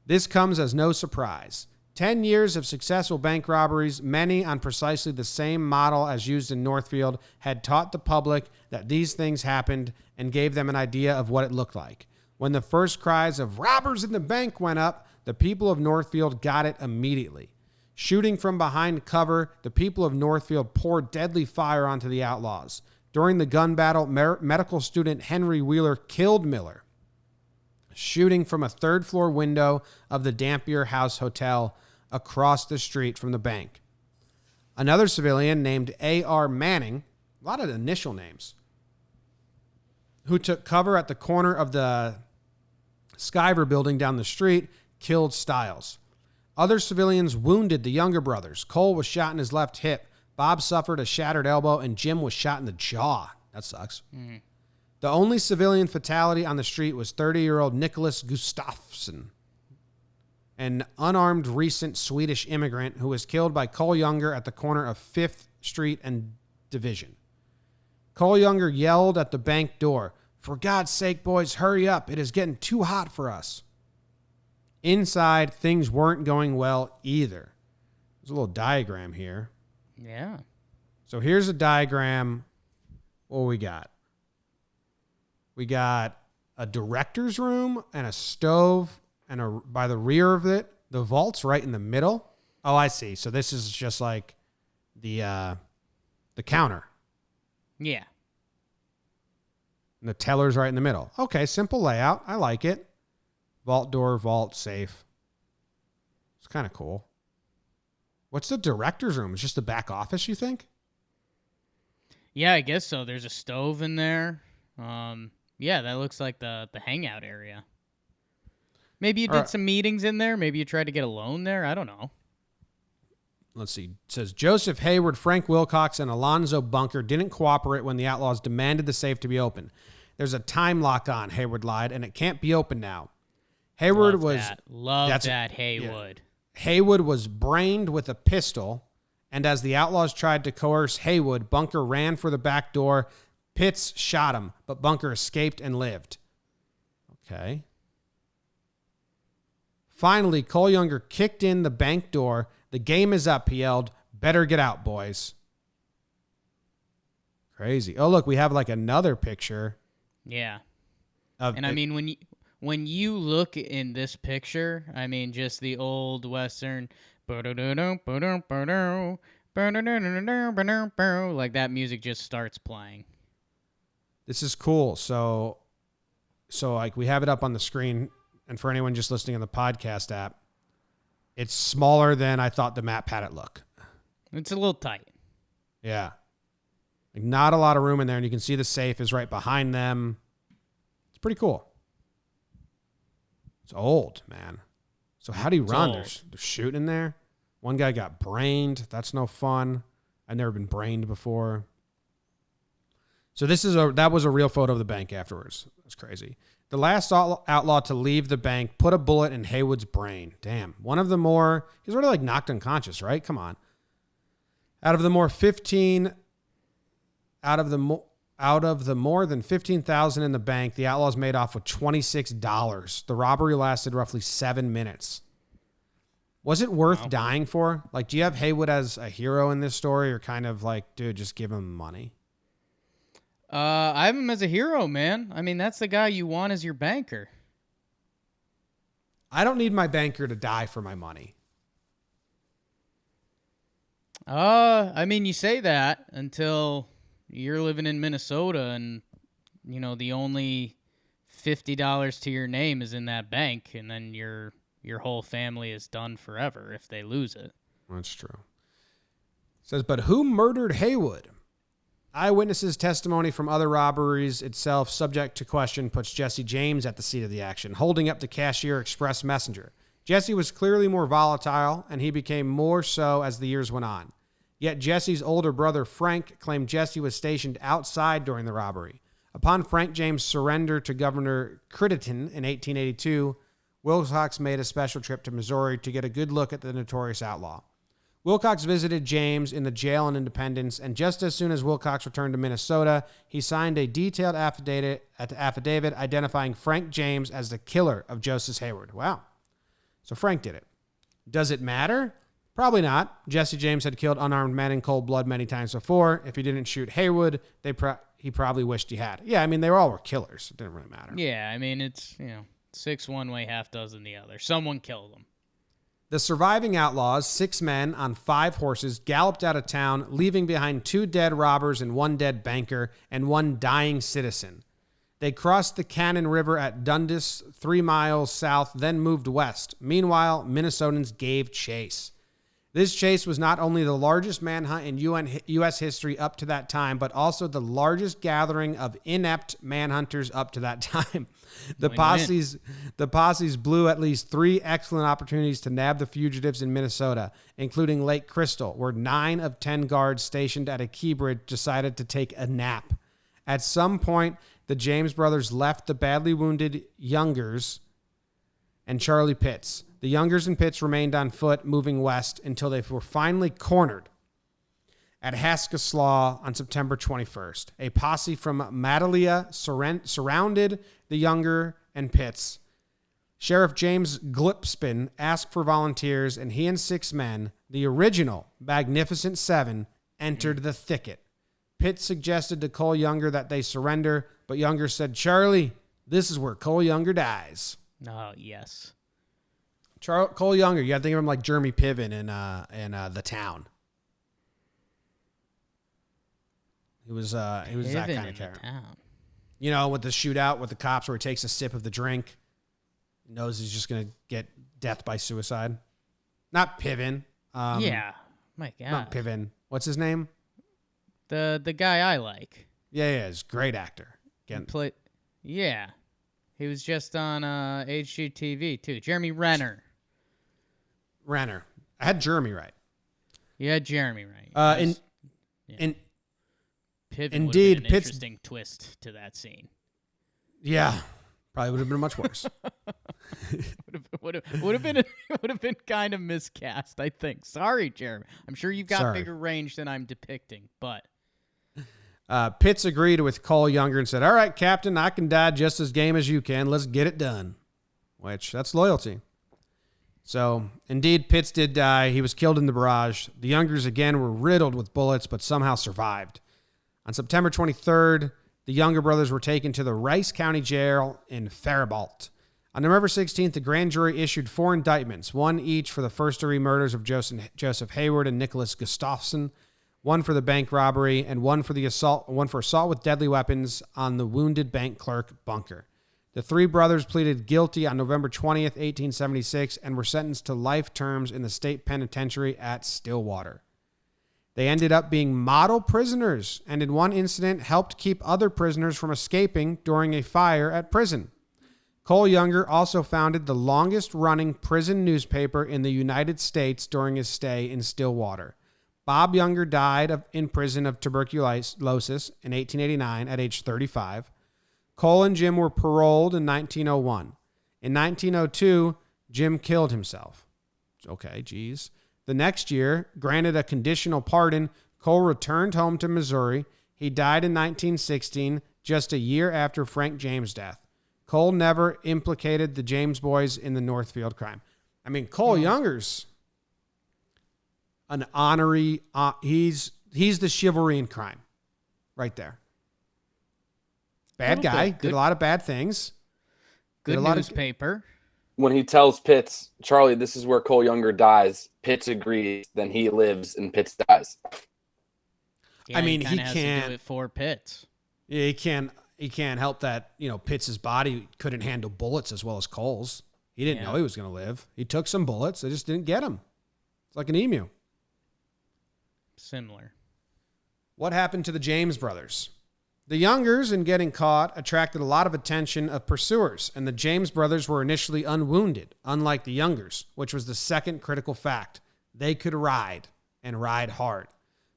This comes as no surprise. 10 years of successful bank robberies, many on precisely the same model as used in Northfield, had taught the public that these things happened and gave them an idea of what it looked like. When the first cries of robbers in the bank went up, the people of Northfield got it immediately. Shooting from behind cover, the people of Northfield poured deadly fire onto the outlaws. During the gun battle, medical student Henry Wheeler killed Miller, shooting from a third-floor window of the Dampier House Hotel across the street from the bank. Another civilian named A.R. Manning, a lot of initial names, who took cover at the corner of the Skyver building down the street, killed Stiles. Other civilians wounded the younger brothers. Cole was shot in his left hip. Bob suffered a shattered elbow, and Jim was shot in the jaw. That sucks. The only civilian fatality on the street was 30-year-old Nicholas Gustafsson, an unarmed recent Swedish immigrant who was killed by Cole Younger at the corner of 5th Street and Division. Cole Younger yelled at the bank door, "For God's sake, boys, hurry up. It is getting too hot for us." Inside, things weren't going well either. There's a little diagram here. Yeah. So here's a diagram. What we got? We got a director's room and a stove, and by the rear of it, the vault's right in the middle. Oh, I see. So this is just like the counter. Yeah. And the teller's right in the middle. Okay, simple layout. I like it. Vault door, vault, safe. It's kind of cool. What's the director's room? It's just the back office, you think? Yeah, I guess so. There's a stove in there. Yeah, that looks like the hangout area. Maybe you did some meetings in there. Maybe you tried to get a loan there. I don't know. Let's see. It says Joseph Hayward, Frank Wilcox, and Alonzo Bunker didn't cooperate when the Outlaws demanded the safe to be open. There's a time lock on, Hayward lied, and it can't be open now. Hayward Love that, Haywood. Yeah. Haywood was brained with a pistol, and as the Outlaws tried to coerce Haywood, Bunker ran for the back door. Pitts shot him, but Bunker escaped and lived. Okay. Finally, Cole Younger kicked in the bank door. "The game is up," he yelled. "Better get out, boys." Crazy. Oh, look, we have like another picture. Yeah. And I mean, when you look in this picture, I mean, just the old Western, like that music just starts playing. This is cool. So like we have it up on the screen, and for anyone just listening on the podcast app, it's smaller than I thought the map had it look. It's a little tight. Yeah. Like not a lot of room in there, and you can see the safe is right behind them. It's pretty cool. It's old, man. So how do you run? They're shooting in there. One guy got brained. That's no fun. I've never been brained before. So that was a real photo of the bank afterwards. It's crazy. The last outlaw to leave the bank put a bullet in Haywood's brain. Damn. He's already like knocked unconscious, right? Come on. Out of the more than 15,000 in the bank, the Outlaws made off with $26. The robbery lasted roughly 7 minutes. Was it worth dying for? Like, do you have Haywood as a hero in this story, or kind of like, dude, just give him money? I have him as a hero, man. I mean, that's the guy you want as your banker. I don't need my banker to die for my money. I mean, you say that until you're living in Minnesota and, you know, the only $50 to your name is in that bank, and then your whole family is done forever if they lose it. That's true. It says, but who murdered Haywood? Eyewitnesses' testimony from other robberies itself, subject to question, puts Jesse James at the seat of the action, holding up the Cashier Express messenger. Jesse was clearly more volatile, and he became more so as the years went on. Yet Jesse's older brother, Frank, claimed Jesse was stationed outside during the robbery. Upon Frank James' surrender to Governor Crittenden in 1882, Wilcox made a special trip to Missouri to get a good look at the notorious outlaw. Wilcox visited James in the jail in Independence, and just as soon as Wilcox returned to Minnesota, he signed a detailed affidavit identifying Frank James as the killer of Joseph Hayward. Wow. So Frank did it. Does it matter? Probably not. Jesse James had killed unarmed men in cold blood many times before. If he didn't shoot Haywood, he probably wished he had. Yeah, I mean, they all were killers. It didn't really matter. Yeah, I mean, it's, 6 one way, half dozen the other. Someone killed them. The surviving outlaws, 6 men on 5 horses, galloped out of town, leaving behind 2 dead robbers and 1 dead banker and 1 dying citizen. They crossed the Cannon River at Dundas, 3 miles south, then moved west. Meanwhile, Minnesotans gave chase. This chase was not only the largest manhunt in U.S. history up to that time, but also the largest gathering of inept manhunters up to that time. The posses blew at least 3 excellent opportunities to nab the fugitives in Minnesota, including Lake Crystal, where 9 of 10 guards stationed at a key bridge decided to take a nap. At some point, the James brothers left the badly wounded Youngers and Charlie Pitts. The Youngers and Pitts remained on foot, moving west until they were finally cornered at Haskaslaw on September 21st. A posse from Madalia surrounded the Younger and Pitts. Sheriff James Glipspin asked for volunteers, and he and 6 men, the original Magnificent Seven, entered the thicket. Pitts suggested to Cole Younger that they surrender, but Younger said, "Charlie, this is where Cole Younger dies." Oh, yes. Cole Younger, you got to think of him like Jeremy Piven in The Town. He was that kind of character. You know, with the shootout with the cops where he takes a sip of the drink, knows he's just going to get death by suicide. Not Piven. Yeah. My God. Not Piven. What's his name? The guy I like. Yeah, he's a great actor. Again. Yeah. He was just on HGTV, too. Jeremy Renner. I had Jeremy right. You had Jeremy right. Piven indeed, would have been an interesting twist to that scene. Yeah. Probably would have been much worse. would have been kind of miscast, I think. Sorry, Jeremy. I'm sure you've got bigger range than I'm depicting, but Pitts agreed with Cole Younger and said, "All right, Captain, I can die just as game as you can. Let's get it done." Which, that's loyalty. So, indeed, Pitts did die. He was killed in the barrage. The Youngers again were riddled with bullets, but somehow survived. On September 23rd, the Younger brothers were taken to the Rice County Jail in Faribault. On November 16th, the grand jury issued 4 indictments, one each for the first-degree murders of Joseph Hayward and Nicholas Gustafson, one for the bank robbery, and one for assault with deadly weapons on the wounded bank clerk Bunker. The 3 brothers pleaded guilty on November 20th, 1876, and were sentenced to life terms in the state penitentiary at Stillwater. They ended up being model prisoners, and in one incident helped keep other prisoners from escaping during a fire at prison. Cole Younger also founded the longest-running prison newspaper in the United States during his stay in Stillwater. Bob Younger died in prison of tuberculosis in 1889 at age 35. Cole and Jim were paroled in 1901. In 1902, Jim killed himself. Okay, geez. The next year, granted a conditional pardon, Cole returned home to Missouri. He died in 1916, just a year after Frank James' death. Cole never implicated the James boys in the Northfield crime. I mean, Cole Younger's an honorary. He's the chivalry in crime, right there. Bad guy, did a lot of bad things. Good newspaper. When he tells Pitts, "Charlie, this is where Cole Younger dies," Pitts agrees. Then he lives and Pitts dies. Yeah, I mean, he can't has to do it for Pitts. Yeah, he can't help that. Pitts' body couldn't handle bullets as well as Cole's. He didn't know he was going to live. He took some bullets. They just didn't get him. It's like an emu. Similar. What happened to the James brothers? The Youngers, in getting caught, attracted a lot of attention of pursuers, and the James brothers were initially unwounded, unlike the Youngers, which was the second critical fact. They could ride, and ride hard.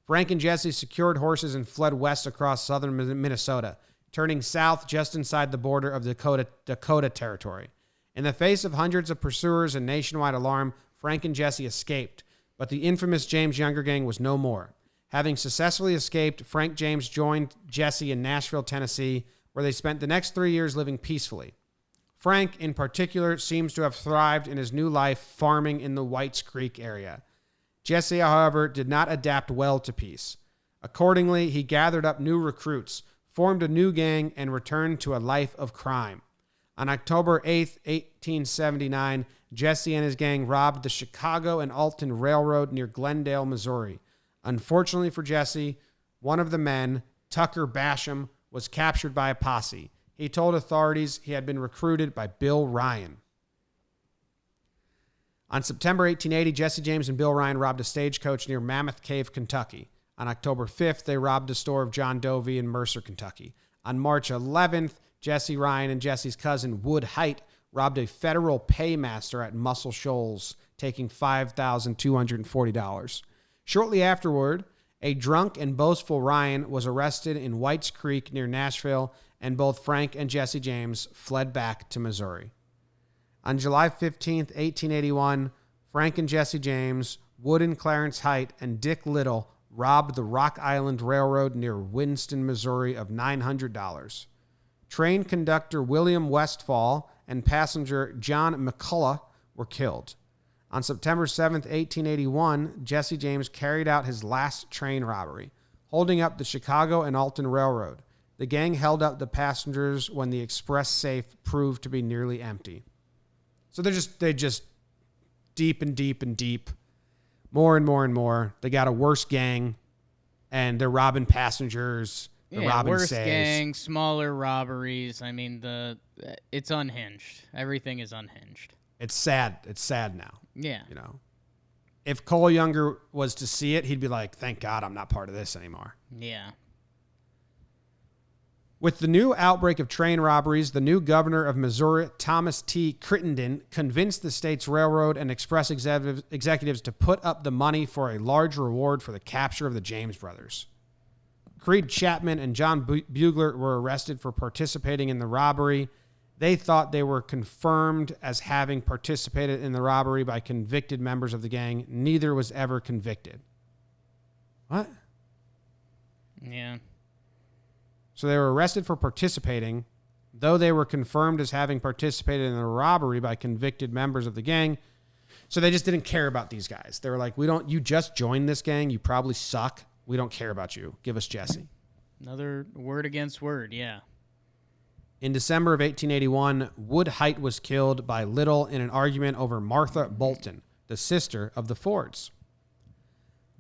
Frank and Jesse secured horses and fled west across southern Minnesota, turning south just inside the border of Dakota territory. In the face of hundreds of pursuers and nationwide alarm, Frank and Jesse escaped, but the infamous James Younger gang was no more. Having successfully escaped, Frank James joined Jesse in Nashville, Tennessee, where they spent the next 3 years living peacefully. Frank, in particular, seems to have thrived in his new life farming in the Whites Creek area. Jesse, however, did not adapt well to peace. Accordingly, he gathered up new recruits, formed a new gang, and returned to a life of crime. On October 8th, 1879, Jesse and his gang robbed the Chicago and Alton Railroad near Glendale, Missouri. Unfortunately for Jesse, one of the men, Tucker Basham, was captured by a posse. He told authorities he had been recruited by Bill Ryan. On September 1880, Jesse James and Bill Ryan robbed a stagecoach near Mammoth Cave, Kentucky. On October 5th, they robbed a store of John Dovey in Mercer, Kentucky. On March 11th, Jesse Ryan and Jesse's cousin, Wood Height, robbed a federal paymaster at Muscle Shoals, taking $5,240. Shortly afterward, A drunk and boastful Ryan was arrested in Whites Creek near Nashville, and both Frank and Jesse James fled back to Missouri. On July 15th, 1881, Frank and Jesse James, Wood and Clarence Height, and Dick Little robbed the Rock Island Railroad near Winston, Missouri of $900. Train conductor William Westfall and passenger John McCullough were killed. On September 7th, 1881, Jesse James carried out his last train robbery, holding up the Chicago and Alton Railroad. The gang held up the passengers when the express safe proved to be nearly empty. So they just deep and deep and deep, more and more and more. They got a worse gang, and they're robbing passengers. They're robbing worse safes. gang, smaller robberies. I mean, it's unhinged. Everything is unhinged. It's sad. It's sad now. Yeah. You know, if Cole Younger was to see it, he'd be like, thank God I'm not part of this anymore. Yeah. With the new outbreak of train robberies, the new governor of Missouri, Thomas T. Crittenden, convinced the state's railroad and express executives to put up the money for a large reward for the capture of the James brothers. Creed Chapman and John Bugler were arrested for participating in the robbery. They thought they were confirmed as having participated in the robbery by convicted members of the gang. Neither was ever convicted. What? Yeah. So they were arrested for participating, though they were confirmed as having participated in the robbery by convicted members of the gang. So they just didn't care about these guys. They were like, you just joined this gang. You probably suck. We don't care about you. Give us Jesse. Another word against word, yeah. In December of 1881, Wood Height was killed by Little in an argument over Martha Bolton, the sister of the Fords.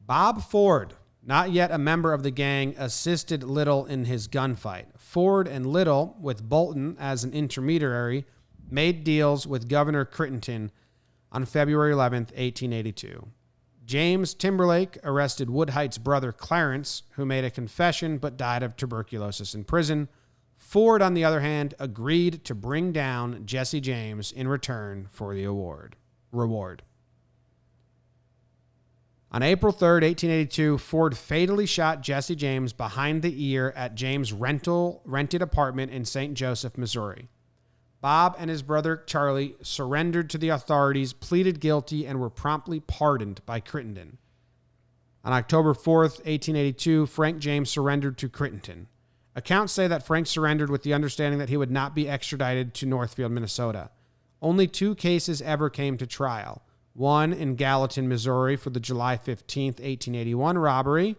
Bob Ford, not yet a member of the gang, assisted Little in his gunfight. Ford and Little, with Bolton as an intermediary, made deals with Governor Crittenden on February 11th, 1882. James Timberlake arrested Wood Height's brother Clarence, who made a confession but died of tuberculosis in prison. Ford, on the other hand, agreed to bring down Jesse James in return for the reward. On April 3rd, 1882, Ford fatally shot Jesse James behind the ear at James' rented apartment in St. Joseph, Missouri. Bob and his brother Charlie surrendered to the authorities, pleaded guilty, and were promptly pardoned by Crittenden. On October 4th, 1882, Frank James surrendered to Crittenden. Accounts say that Frank surrendered with the understanding that he would not be extradited to Northfield, Minnesota. Only 2 cases ever came to trial. One in Gallatin, Missouri for the July 15th, 1881 robbery,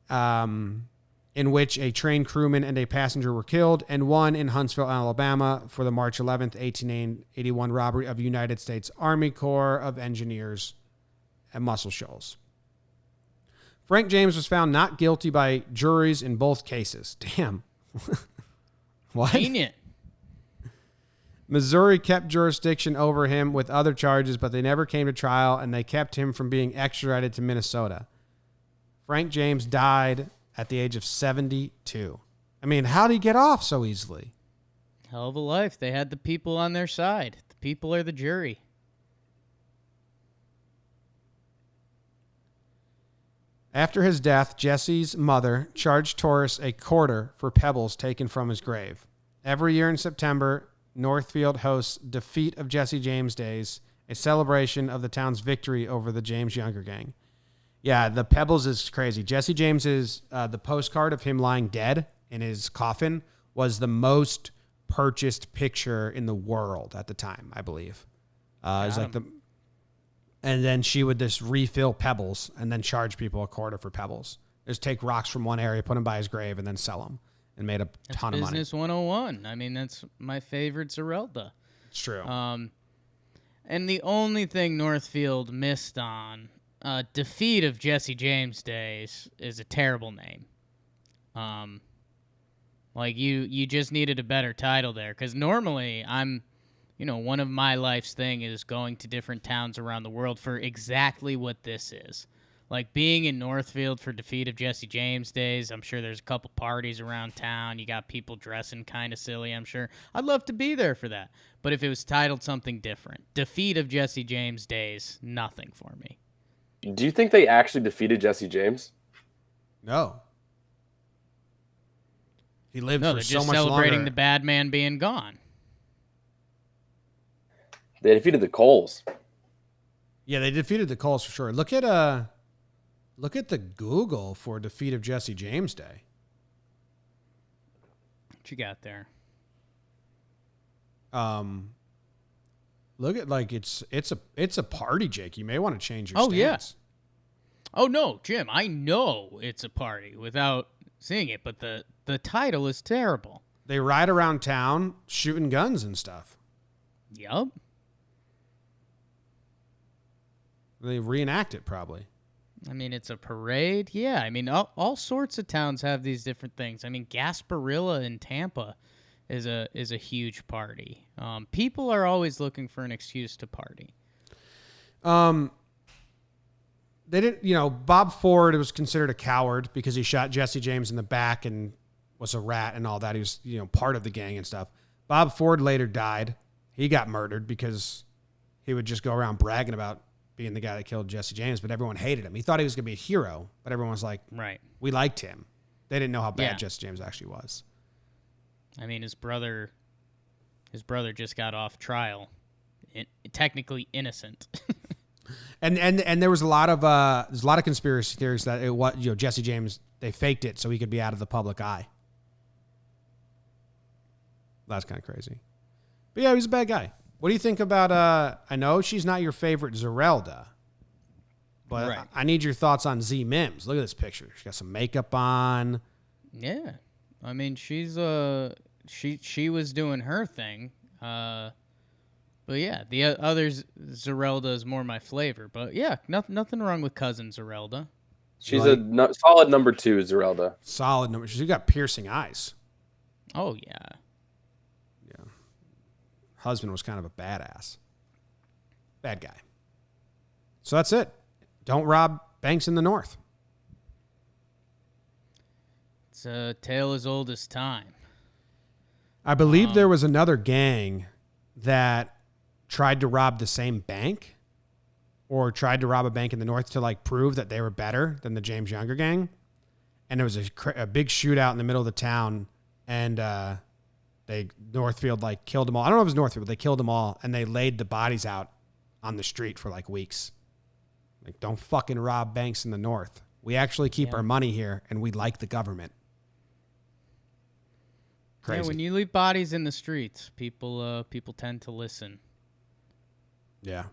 in which a train crewman and a passenger were killed, and one in Huntsville, Alabama for the March 11th, 1881 robbery of United States Army Corps of Engineers at Muscle Shoals. Frank James was found not guilty by juries in both cases. Damn. What? Convenient. Missouri kept jurisdiction over him with other charges, but they never came to trial, and they kept him from being extradited to Minnesota. Frank James died at the age of 72. I mean, how did he get off so easily? Hell of a life. They had the people on their side. The people are the jury. After his death, Jesse's mother charged Taurus a quarter for pebbles taken from his grave. Every year in September, Northfield hosts Defeat of Jesse James Days, a celebration of the town's victory over the James Younger gang. Yeah, the pebbles is crazy. Jesse James's the postcard of him lying dead in his coffin was the most purchased picture in the world at the time, I believe. It's like and then she would just refill pebbles and then charge people a quarter for pebbles. Just take rocks from one area, put them by his grave, and then sell them, and made a ton of money. Business 101. I mean, that's my favorite Zerelda. It's true. And the only thing Northfield missed on Defeat of Jesse James Days is a terrible name. Like you just needed a better title there, because normally one of my life's thing is going to different towns around the world for exactly what this is. Like being in Northfield for Defeat of Jesse James Days, I'm sure there's a couple parties around town. You got people dressing kind of silly, I'm sure. I'd love to be there for that. But if it was titled something different, Defeat of Jesse James Days, nothing for me. Do you think they actually defeated Jesse James? No. He lived No, for they're so just much celebrating longer. the bad man being gone. They defeated the Coles. Yeah, they defeated the Coles for sure. Look at the Google for defeat of Jesse James Day. What you got there? Look at it's a party, Jake. You may want to change your Oh, yeah. stance. Oh no, Jim, I know it's a party without seeing it, but the title is terrible. They ride around town shooting guns and stuff. Yup. They reenact it probably. I mean, it's a parade. Yeah, I mean, all sorts of towns have these different things. I mean, Gasparilla in Tampa is a huge party. People are always looking for an excuse to party. They didn't, Bob Ford was considered a coward because he shot Jesse James in the back and was a rat and all that. He was, part of the gang and stuff. Bob Ford later died. He got murdered because he would just go around bragging about being the guy that killed Jesse James, but everyone hated him. He thought he was going to be a hero, but everyone was like, Right. we liked him. They didn't know how bad Yeah. Jesse James actually was. I mean, his brother just got off trial, technically innocent. And there was a lot of conspiracy theories that it was Jesse James, they faked it so he could be out of the public eye. That's kind of crazy. But yeah, he was a bad guy. What do you think about I know she's not your favorite Zerelda, but Right. I need your thoughts on Z Mims. Look at this picture. She's got some makeup on. Yeah, I mean, she's she was doing her thing, but yeah, the others Zerelda is more my flavor. But yeah, nothing wrong with cousin Zerelda. She's a solid number 2, Zerelda. Solid number. She's got piercing eyes. Oh yeah, Yeah. Husband was kind of a badass. Bad guy. So that's it. Don't rob banks in the North. it's a tale as old as time. I believe there was another gang that tried to rob the same bank or tried to rob a bank in the North to prove that they were better than the James Younger gang. And there was a big shootout in the middle of the town, and Northfield killed them all. I don't know if it was Northfield, but they killed them all, and they laid the bodies out on the street for weeks. Don't fucking rob banks in the North. We actually keep our money here, and we like the government. Crazy. Yeah, when you leave bodies in the streets, people tend to listen. Yeah.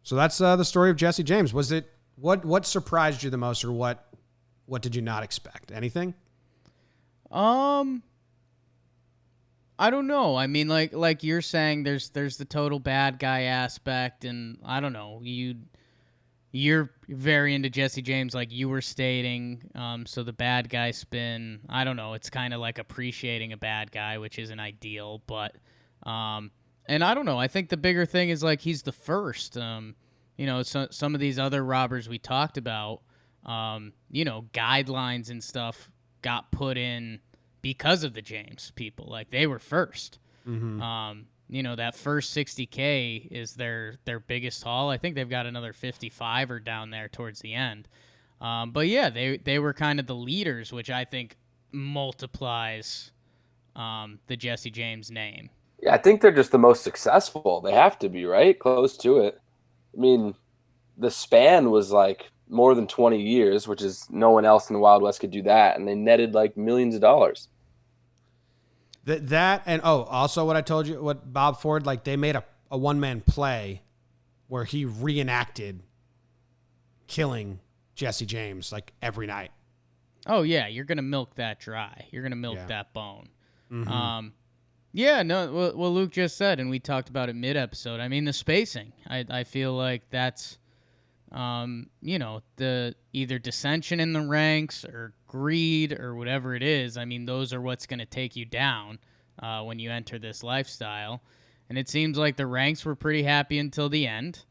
So that's the story of Jesse James. Was it what surprised you the most, or what did you not expect? Anything? I don't know. I mean, like you're saying, there's the total bad guy aspect, and I don't know. You're very into Jesse James, like you were stating. So the bad guy spin, I don't know. It's kind of like appreciating a bad guy, which isn't ideal, but and I don't know. I think the bigger thing is he's the first. Some of these other robbers we talked about, guidelines and stuff got put in because of the James people. They were first. Mm-hmm. That first 60K is their biggest haul. I think they've got another 55er down there towards the end. But yeah, they were kind of the leaders, which I think multiplies the Jesse James name. Yeah, I think they're just the most successful. They have to be, right? Close to it. I mean, the span was more than 20 years, which is no one else in the Wild West could do that. And they netted millions of dollars. That and also what I told you, what Bob Ford, they made a one-man play where he reenacted killing Jesse James every night. Oh yeah, you're gonna milk that dry. You're gonna milk that bone. Mm-hmm. Yeah, no. What Luke just said, and we talked about it mid-episode. I mean, the spacing. I feel like that's, the either dissension in the ranks or greed or whatever it is. I mean, those are what's going to take you down when you enter this lifestyle. And it seems like the ranks were pretty happy until the end,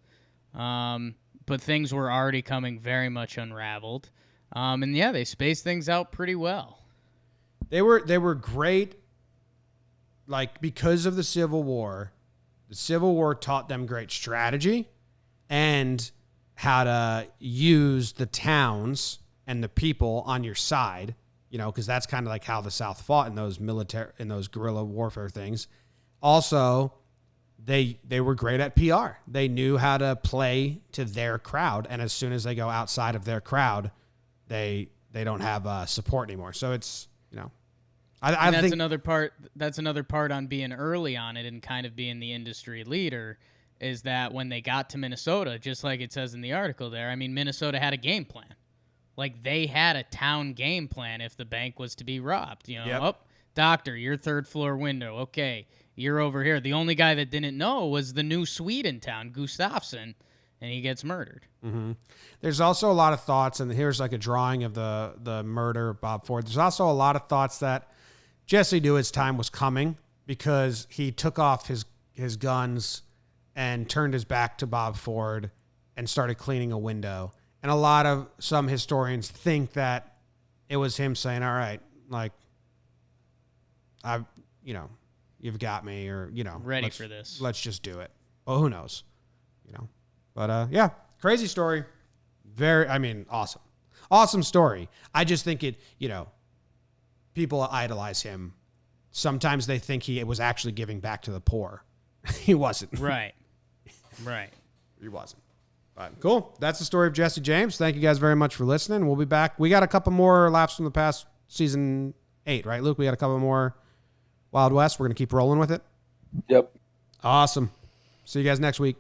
but things were already coming very much unraveled. And yeah, they spaced things out pretty well. They were great. Because of the Civil War taught them great strategy and how to use the towns and the people on your side, because that's kind of like how the South fought in those guerrilla warfare things. Also, they were great at PR. They knew how to play to their crowd, and as soon as they go outside of their crowd, they don't have support anymore. So it's, I that's think another part. That's another part on being early on it and kind of being the industry leader, is that when they got to Minnesota, just like it says in the article there, I mean, Minnesota had a game plan. Like, they had a town game plan if the bank was to be robbed. Yep. Oh, doctor, your third floor window. Okay, you're over here. The only guy that didn't know was the new Swede in town, Gustafsson, and he gets murdered. Mm-hmm. There's also a lot of thoughts, and here's like a drawing of the murder of Bob Ford. There's also a lot of thoughts that Jesse knew his time was coming because he took off his guns and turned his back to Bob Ford and started cleaning a window. And some historians think that it was him saying, all right, like, you've got me, or, Ready for this. Let's just do it. Well, who knows, but yeah, crazy story. Awesome. Awesome story. I just think people idolize him. Sometimes they think he was actually giving back to the poor. He wasn't. Right. He wasn't. But cool. That's the story of Jesse James. Thank you guys very much for listening. We'll be back. We got a couple more laughs from the past season 8, right, Luke? We got a couple more Wild West. We're going to keep rolling with it. Yep. Awesome. See you guys next week.